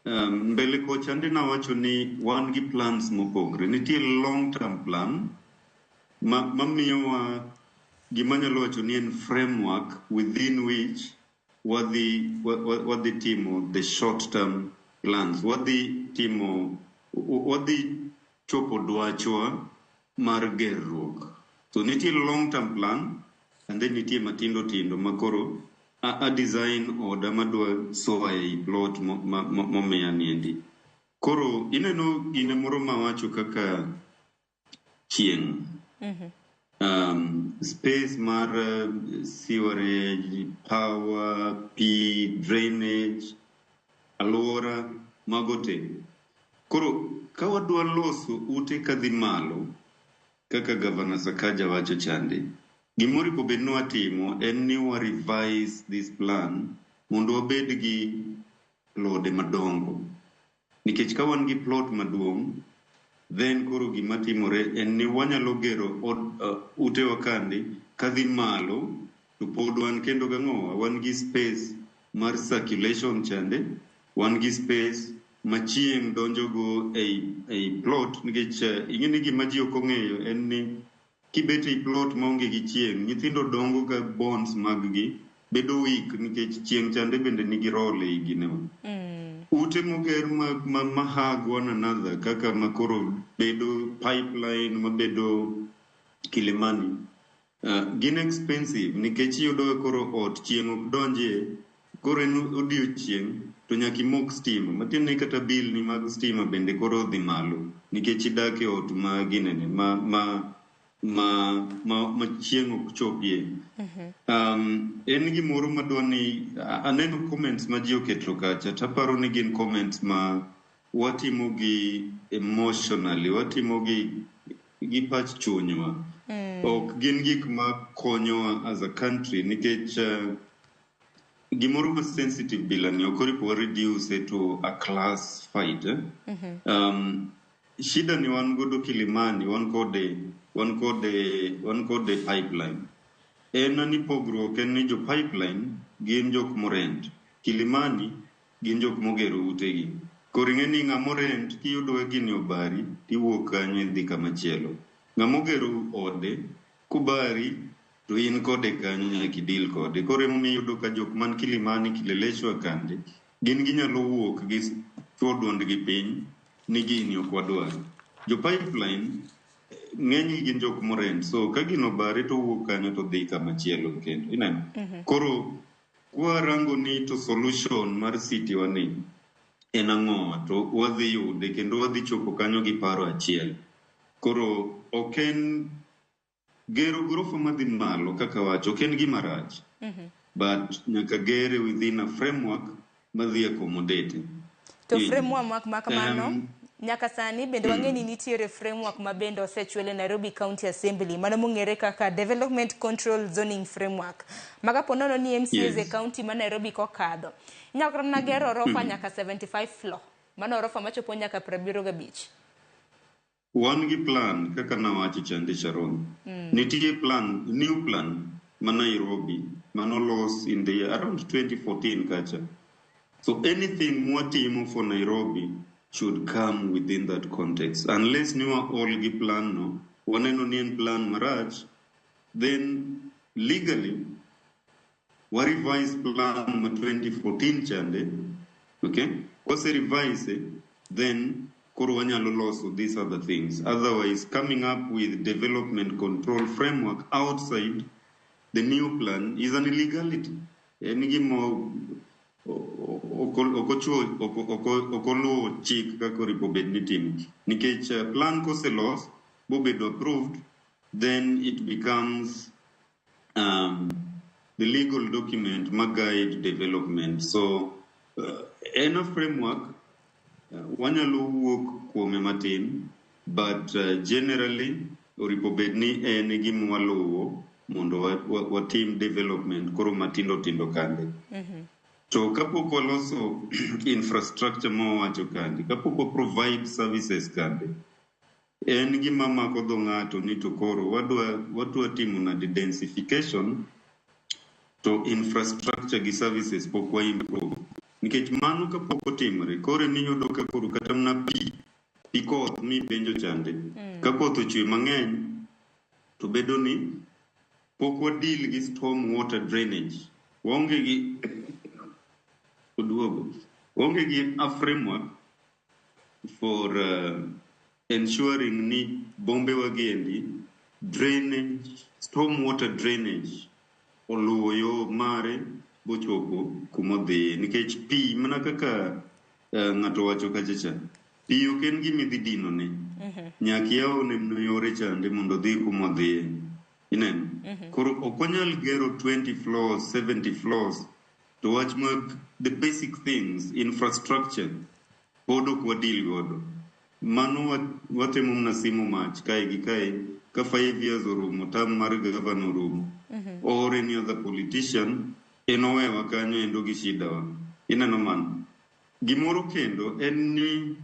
[SPEAKER 7] mbele kocha ndina wacho ni wan gi plans mopogre. Nitie long term plan mamiyo wa gimanyalo wacho ni en framework within which wadhi timo the short term plans. Wadhi chopo dwachwa mar gerruok. So nitie long term plan and then nitie matindo makoro a design order madwa soa ei plot momiya niendi. Koro ineno gine moro mawacho kaka chieng. Space mar sewerage, power, pee, drainage, alwora, magote. Koro kawadwa loso ute kadhi malo kaka Governor Sakaja wacho chande. Gimori po bedno watimo en ni wa revise this plan mondo wabed gi plode madongo. Nikech ka wan gi plot maduong', then koro gima timore en ni wanyalo gero ute wakandi kadhi malo to pod wan kendo gang'owa wan gi space mar circulation chande, wan gi space machieng donjo go ei plot. Nikech ing'eni gima ji ok ong'eyo en ni kibet ei plot maonge gi chieng, nyithindo dongo ga bones mag-gi bedo weak nikech chieng chande bende nigi role ei ginewa. Ute moger ma hug one another kaka makoro bedo pipeline mabedo Kilimani gin expensive nikech iyudo koro ot chieng ok donje, koro en odiochieng to nyaka imok stima matiende ni kata bill ni mag stima bende koro dhi malo nikech idak e ot ma ginene ma chieng ok chopie. En gimoro madwa ni aneno comments ma ji oketo kacha taparo ni gin comments ma watimo gi emotionally, watimo gi pach chunywa. Ok gin gik ma konyowa as a country nikech gimoro ma sensitive bilani okoripo reduce to a class fight. Shida ni wan godo Kilimani, wan kode pipeline. Ni pogruok en ni jo pipeline gin jok morent, Kilimani gin jok mogero utegi. Koro ing'eni ng'amorent kiyudo gini obari tiwuok kanyo idhi kamachielo. Ng'amogero ode kubari to in kode kanyo nyaka idil kode. Koro emomiyo iyudo ka jok man Kilimani, Kileleshwa kande gin ginyalo wuok gi chuo duondgi piny ni gini ok wadwar. Jo pipeline ng'eny gin jok morent, so ka gino bare to wuok kanyo to dhi kamachielo kendo ineno. Koro kwarango ni to solution mar city wani en ang'owa to wadhi yude kendo wadhi chopo kanyo gi paro achiel. Koro oken gero gorofa madhi malo kaka wacho oken gima rach, but nyaka gere within a framework madhi accommodate.
[SPEAKER 1] To framework makamano nyaka sani bende wang'eni nitiere framework ma bende osechwele Nairobi County Assembly mano mong'ere kaka Development Control Zoning Framework magapo nono ni MCAs e county ma Nairobi kokadho nyaka na gero orofa nyaka 75 floor, mano orofa machopo nyaka 75.
[SPEAKER 7] Wan gi plan kaka nawacho chande Sharon. Nitie plan, new plan ma Nairobi mano los in the around 2014 kacha. So anything mwatimo for Nairobi should come within that context. Unless niwa all plan no, waneno ni plan marach, then legally, we revise plan 2014 chande, okay? Once revise, then Korwanya Loloso, these other things. Otherwise, coming up with development control framework outside the new plan is an illegality. Enigimo okolo chik kako ripobed nitim. Nikech plan kose los, bobedo approved, then it becomes the legal document guide development. So, in a framework, wanyalo wuok kuome matin, but generally, oripobedni en gima waluwo mondo watim development koro matindo kande. To kapok waloso infrastructure mawacho kande, kapok provide services kande, en gima mako dho ng'ato ni to koro wadwa timo na densification to infrastructure gi services pok wa improve. Nikech mano kapok otimore, koro niyudo ka koro kata mna pi koth mi penjo chande. Ka koth ochwe mang'eny, to bedo ni pok wa deal gi storm water drainage. Waonge gi a framework for ensuring ni bombe wagendi drainage, storm water drainage oluwo yo mare bochopo kumodhi. Nikech pi mana kaka ng'ato wacho kachacha, pi ok en gima idhi dino ne. Nyaki yaone mno yore chande mondo dhi kumodhi. Ineno? Koro ok wanyal gero 20 floors, 70 floors to wach mag the basic things, infrastructure, pod ok wadil godo. Mano watemo mna simu mach kae gi kae, ka 5 years orumo, tam mar governor orumo, or any other politician, enowewa kanyo endo gi shida wa. Ineno mano. Gimoro kendo en ni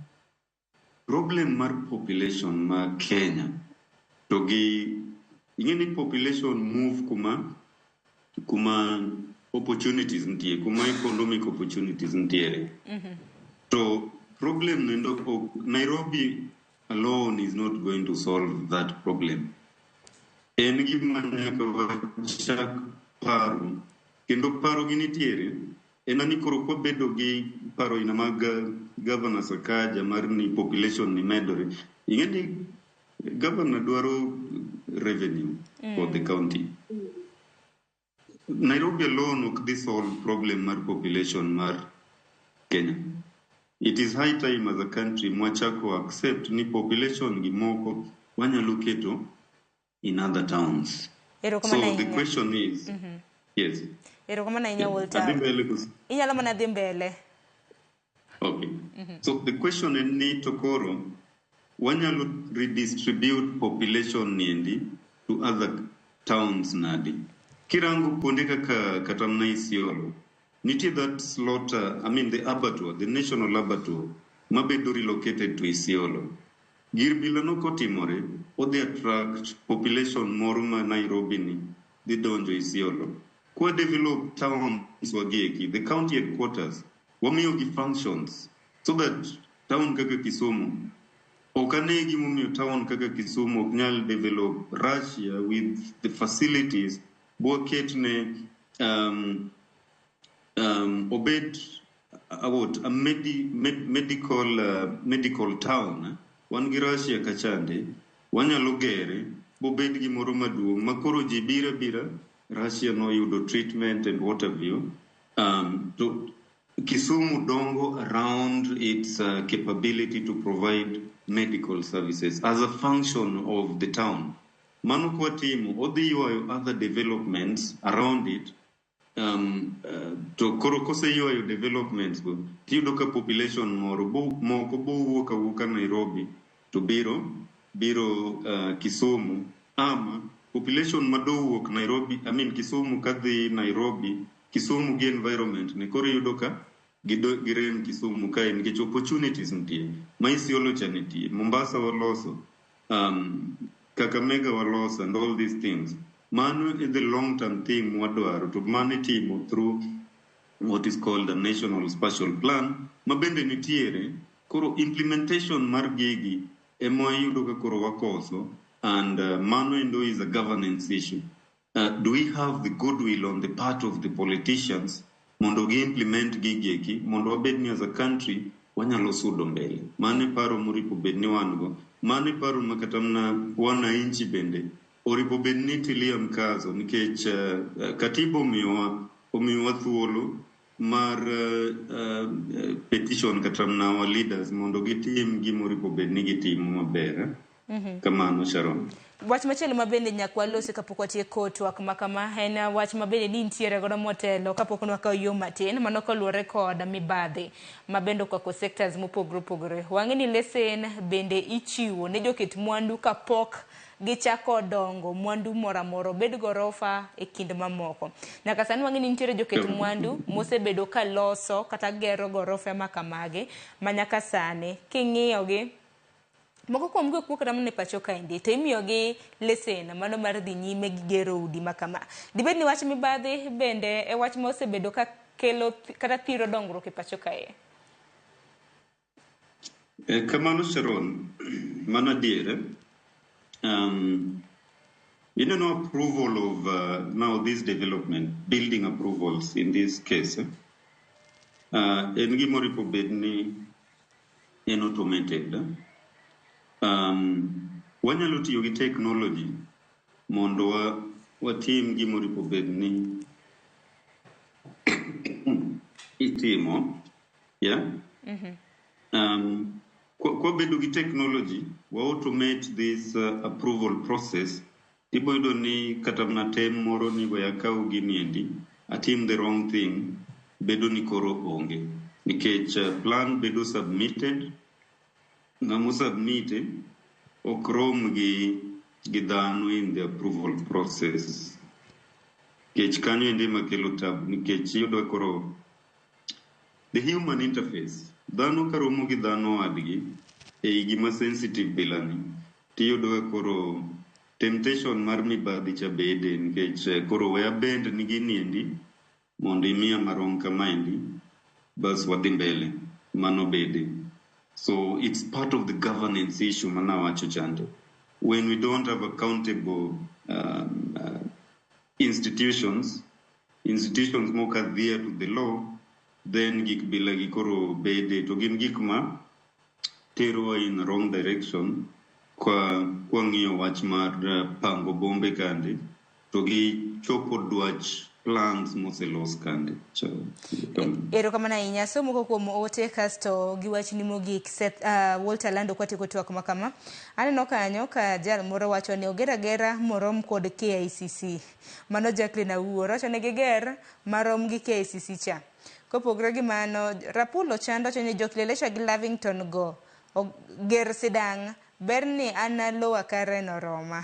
[SPEAKER 7] problem mar population ma Kenya. To gi ingeni population move kuma opportunities ntie, kuma economic opportunities ntiere. So problem nendo Nairobi alone is not going to solve that problem. En gima nyaka wachak paro, kendo paro gi nitiere, enani koro kwa bedo gi paro ina mag governor Sakaja mar ni population ni medore. Ingeni governor dwaro revenue for the county. Nairobi alone ok dhi solve problem mar population mar Kenya. It is high time as a country mwachako accept ni population gi moko wanyalo keto in other towns. So the question is, yes. Okay. So the question is ni to koro wanyalo redistribute population niendi to other towns nadi. Kirangu kuonde kata mna Isiolo, nitie that slaughter, the abattoir, the national abattoir, mabedo relocated to Isiolo. Girbila no kotimore, o they attract population moro ma Nairobi ni, di donjo Isiolo. Kwa develop towns wagieki, the county headquarters, wamiyo gi functions, so that town kaka Kisumu, okanegi mumiyo town kaka Kisumu oknyal develop Russia with the facilities Boketne obed about a medical town, one Girashia Kachande, one Alogere, Bobed Gimoro Madu, Makoro Bira, Russia no yudo treatment and what have you. To Kisumu Dongo around its capability to provide medical services as a function of the town. Manukwa timu, odi yuayo other developments around it, to korokose yuayo developments go, tiudoka population moko bo wuka Nairobi, to biro Kisumu, ama population mado wuok Nairobi, Kisumu kadhi Nairobi, Kisumu gi environment, ne kore yudoka girem Kisumu kai, nikech opportunities ntie, Isiolo cha nitie, Mombasa waloso, Kakamega walos and all these things. Mano is the long-term thing mwadwaro to mani timo through what is called the National Spatial Plan, mabende nitiere, koro implementation mar gigi emo yudo ka koro wakoso, and mano endo is a governance issue. Do we have the goodwill on the part of the politicians mondo gi implement gigi eki, mondo wabedni as a country wanyalo sudo mbele. Mane paro muripo bedni wango, mane paro makata mna wananchi bende oripo bedni tilia mkazo, nikech katiba omiwa thuolo mar petition kata mna wa leaders mondo gitim gimoripo bedni gitimo maber. Kamano Sharon.
[SPEAKER 1] Wach machielo mabende nyakwa losi kapok watieko twak makama en wach mabende ni nitiere godo motelo kapok nwakawo yo matin mano koluwore kod mibadhi mabende okwako sectors mopogore opogore. Wang'e ni lesen bende ichiwo ne joket mwandu kapok gichako dongo mwandu moramora bed gorofa e kind mamoko. Nyaka sani wang'e ni nitiere joket mwandu mosebedo ka loso kata gero gorofa makamage manyaka sani king'iyogi moko kuom go kuok ramne pacho kaendi to imiyogi lesen mano mar dhi nyime gi gero udi makama. Dibed ni wach mibadhi bende e wach ma osebedo ka kelo kata thiro dongruok e pacho kae?
[SPEAKER 7] Kamano Sharon, mana diere. No approval of now this development, building approvals in this case, en gimoripo bedni en automated. Wanyalo tiyo gi technology mondo watim gimoripo bedni itimo, yeah? Kwa bedo gi technology, wa automate this approval process, ibo yudo ni kata mna tem moro ni goya kaw giniendi, atim the wrong thing, bedo ni koro onge. Nikech plan bedo submitted, ngamu submite, okrom gi dhano in the approval process. Nikech kanyo ende makelo tabu, nikech yudo koro the human interface. Dhano karomo gi dhano wadgi e gima sensitive bilani, tiyudo koro temptation mar mibadhi cha bede, nikech koro wea bend nigi niendi mondo imiya marom kamaendi bas wadhi mbele mano bede. So it's part of the governance issue mana wacho chande. When we don't have accountable institutions more adhere to the law, then gik bila gikoro bede to gin gik ma tero in wrong direction kwa ng'iyo wach mar pango bombe kande to gi chopo dwach plans moselos kande.
[SPEAKER 1] Ero kamana inya so moko kuom ote kasto gi wach ni mogik Walter Lando kwatieko twak makama. Aneno kanyo ka jal moro wacho ni ogera morom kod KICC. Mano Jacqueline Awuor wacho ni giger marom gi KICC cha. Kopogre gi mano, Rapulo chando chonye Joklelesha gi Lavington go ger sidang berni ana lowa kare no Roma.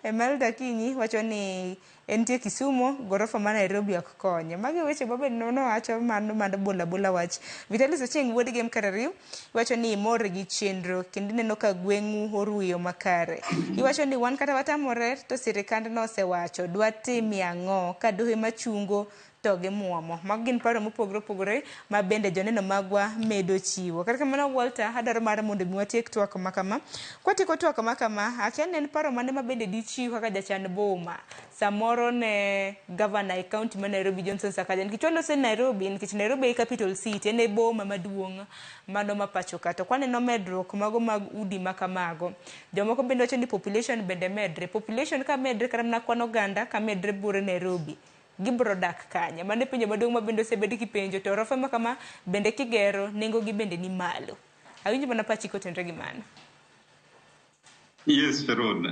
[SPEAKER 1] Emelda Kinyi wacho ni entie Kisumo gorofa ma Nairobi ok konye. Magi weche babe nono wacho mano bola wach. Vitalis Ocheng wuod game karariw wacho ni mor gi chenro kendo neno ka gweng'u oruyo makare. Iwacho ni wan kata watamore to sirikand no osewacho dwa timi ang'o ka doho machungo toge muomo. Mag gin paro mopogore ma bende joneno magwa medo chiwo. Kar kamano Walter adaro mar mondo mi watiek twak makama. Kwatieko twak makama, akia en paro mane ma bende dichiwo kaka jachan boma. Samoro ne governor e county ma Nairobi Johnson Sakaja. Nikichwalo se Nairobi, nikech Nairobi e capital city, ene boma maduong' mano mapacho kato. Kwaneno medruok mago mag udi makamago. Jomoko bende wacho ni population bende medre. Population ka medre karamna kwan oganda ka medre bure Nairobi. Gibro dak kanya mane penjo maduong' ma bende osebedi kipenjo to rofa makama bende kigero nengo gi bende ni malo. Awinjo mana pachi kotenre gi mano.
[SPEAKER 7] Yes, Sharon,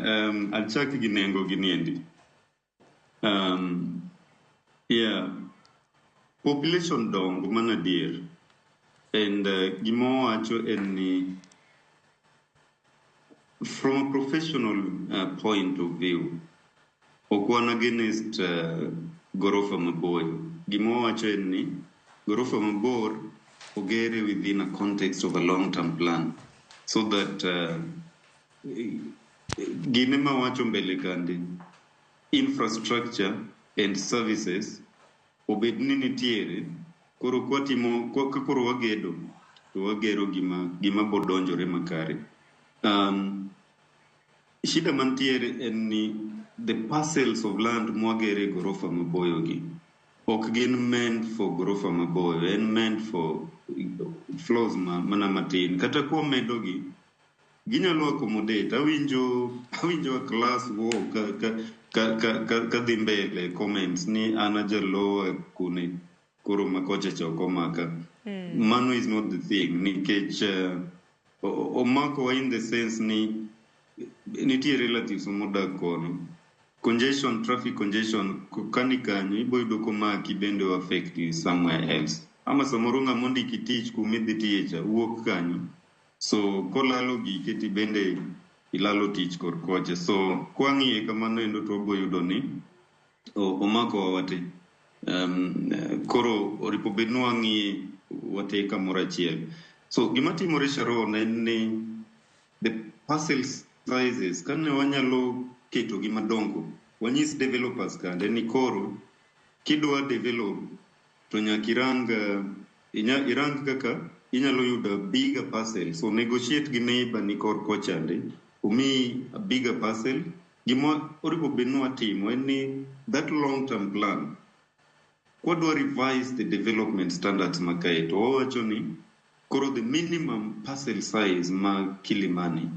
[SPEAKER 7] alchaki gi nengo gi niendi. Yeah, population dongo mana dier, and gimo wacho en ni from a professional point of view, okwan against gorofa maboyo. Gimo wacho en ni gorofa mabor ogere within a context of a long-term plan, so that gine ma wacho mbele kandi infrastructure and services obed ni nitiere, koro kwatimo koro wagedo to wagero gima bodonjore makare. Shida mantiere en ni the parcels of land mwagere gorofa maboyo gi ok gin meant for gorofa maboyo, en meant for floors mana matin. Kata kwa medo gi ginyalo accommodate. Awinjo a class wo ka dhi mbele comments ni anaja lower kune koro makocha choko maka. Mano is not the thing. Nikech omako in the sense ni nitie relatives modak kono. Congestion, traffic congestion, kani kanyo ibo yudo komaki bende o affect you somewhere else. Ama samoro ng'amondi kitich kumidhi tiyecha wuok kanyo. So kolalo giketi bende ilalo tich kor koche. So kwang'iye kamano endo to obo yudo ni omako wawate. Koro oripo bedno wang'iye wate kamoro achiel. So gimatimore Sharon en ni the parcel sizes kane wanyalo keto gi madongo. Wanyis developers kande ni koro kidwa develop to nyakirang kaka inyalo yudo bigger parcel. So negotiate gi neighbor ni kor kochande umi a bigger parcel. Gima oripo bedno watimo en ni that long term plan kwadwa revise the development standards makae to wawacho ni koro the minimum parcel size ma Kilimani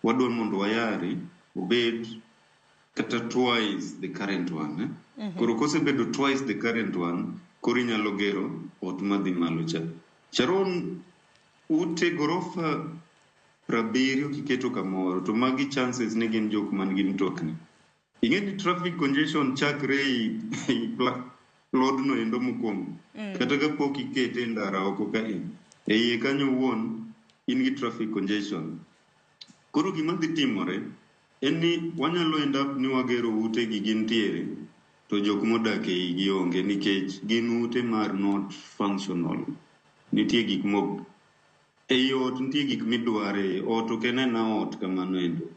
[SPEAKER 7] wadwa mondo wayari obed kata twice the current one. Koro kosebedo twice the current one, koro inyalo gero ot madhi malo cha. Sharon, ute gorofa 70 kiketo kamoro, to magi chances ni gin jok man gi mtokni. Ing'eni traffic congestion chakre i lodno endo mokwongo. Kata kapok ikete ndara oko ka in. E iye kanyo wuon, in gi traffic congestion. Koro gima dhi timore, en ni wanyalo end up ni wagero ute gi gintiere, to jok modak e igi onge nikech gin ute mar not functional. Nitie gik mok e ot, nitie gik midware, ot ok en ot kamano endo.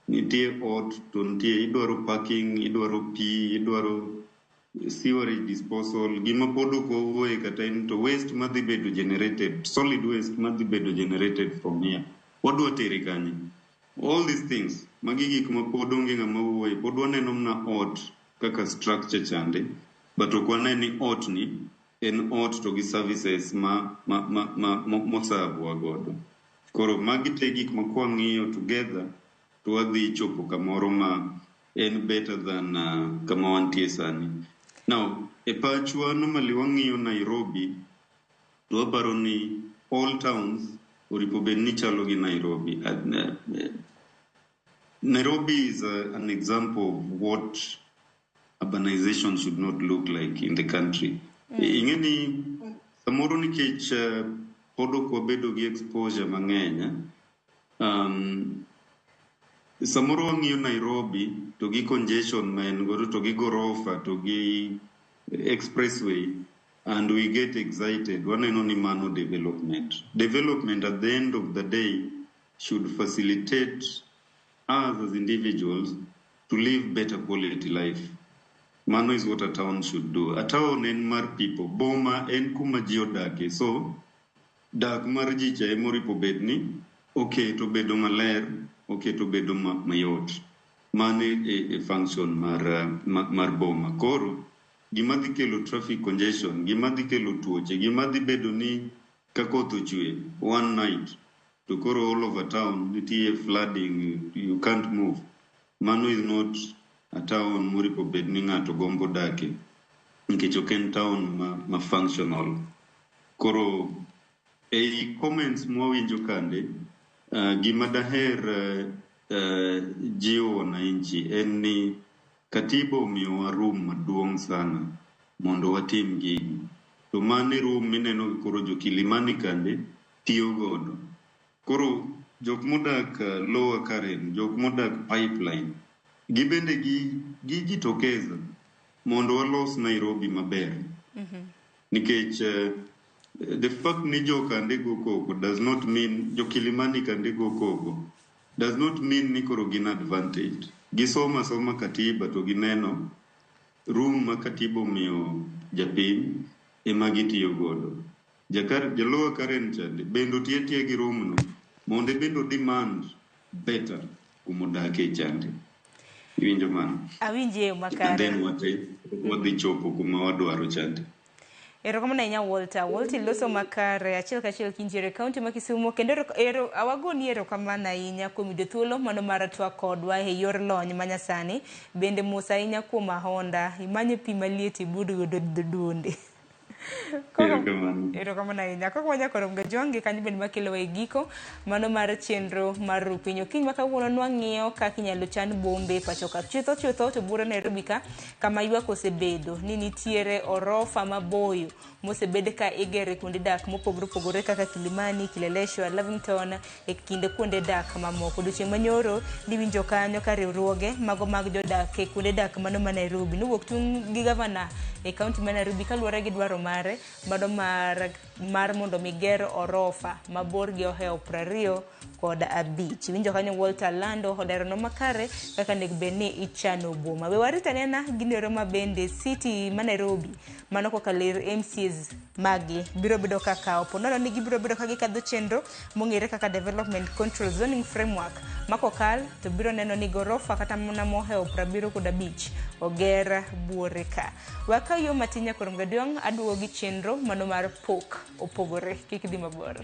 [SPEAKER 7] Nitie ot to nitie idwaro parking, idwaro pi, idwaro sewerage disposal, gima pod ok owuoye kata en to waste madhi bedo generated, solid waste madhi bedo generated from here. Wadwa tere kanye? All these things, magi gik ma pod onge ng'ama wuoye, pod waneno mna ot kaka structure chande, but ok wane ni ot ni en ot to gi services mosabwa godo. Koro magi te gik ma kwang'iyo together to wadhi chopo kamoro ma en better than kama wantie sani. Now, e pachwa normally wang'iyo Nairobi, to waparo ni all towns oripo bed ni chalo gi Nairobi. Nairobi is an example of what urbanization should not look like in the country. Ing'eni samoro nikech pod ok wabedo gi exposure mang'eny. Samoro wang'iyo Nairobi to gi congestion ma en godo to gi gorofa to gi expressway and we get excited. Waneno ni mano development. Development at the end of the day should facilitate us as individuals to live better quality life. Mano is what a town should do. A town en mar people. Boma en kuma ji odake. So, dak mar ji cha emoripo bedni, okay, to bedo maler, okay, to bedo mayot. Mane a function mar boma. Koro, gima dhi kelo traffic congestion, gima dhi kelo tuoche, gima dhi bedo ni kakoth ochwe one night, to koro all over town, nitie flooding, you can't move. Mano is not a town moripo bed ni ng'ato gombo dake, nikech ok en town ma functional. Koro, ei comments mwawinjo kande, gima daher jiwo wananchi en ni katiba omiyowa room maduong' sana mondo watim gigi. To mane room mineno koro jo Kilimani kande tiyo godo. Koro jok modak Lower Karen, jok modak Pipeline, gibende gijitokeza mondo walos Nairobi maber. Nikech the fact ni jo kande go koko does not mean, jo Kilimani kande go koko does not mean ni koro gin advantage. Gisoma katiba to gineno rum ma katiba omiyo japiny ema gitiyo godo. Jaluo Karen chande bendo tie gi rumno mondo bendo demand better kumodake chande. Iwinjo mano?
[SPEAKER 1] Awinje makare.
[SPEAKER 7] And then wadhi chopo kuma wadwaro chande.
[SPEAKER 1] Erokamano ahinya Walter loso makare achiel kachiel kintiere kaunti ma Kisumu kendo awagoni erokamano ahinya kuom yudo thuolo mano mar twak kodwa e yor lony manyasani. Bende mos ahinya kuom ahonda imanye pi maliet ibud godo duonde. Erokamano ahinya. Kaka wanyakorom ga jonge kanyo bende makelo e giko mano mar chenro mar Rupiny. Kiny ma kawuono nwang'iyo kaka inyalo chan bombe pacho ka. Chutho to bura Nairobi ka kama ywak osebedo ni nitiere orofa maboyo mosebed ka igere kuonde dak mopogore opogore kaka Kilimani, Kileleshwa, Lavington e kinde kuonde dak mamoko. Odiochieng' manyoro niwinjo kanyo ka riwruoge mago mag jodak e kuonde dak mano ma Nairobi nowuok tung' gi gavana e kaunti ma Nairobi kaluwore gi dwaro mare mano mar mondo miger orofa mabor gi ohewo 25. Winjo kanyo Walter Lando olerono makare kaka nek beni ichano boma. We warita nena ginero mabende City ma Nairobi mano koka ler MCs magi biro bedo kaka oponono ni gibiro bedo ka gikadho chenro mong'ere kaka Development Control Zoning Framework makokal to biro neno ni gorofa kata mana mohewo 75 oger buore ka. Waka yo matinya korom gadiong aduogo gi chenro mano mar pok opogore kik di mabor.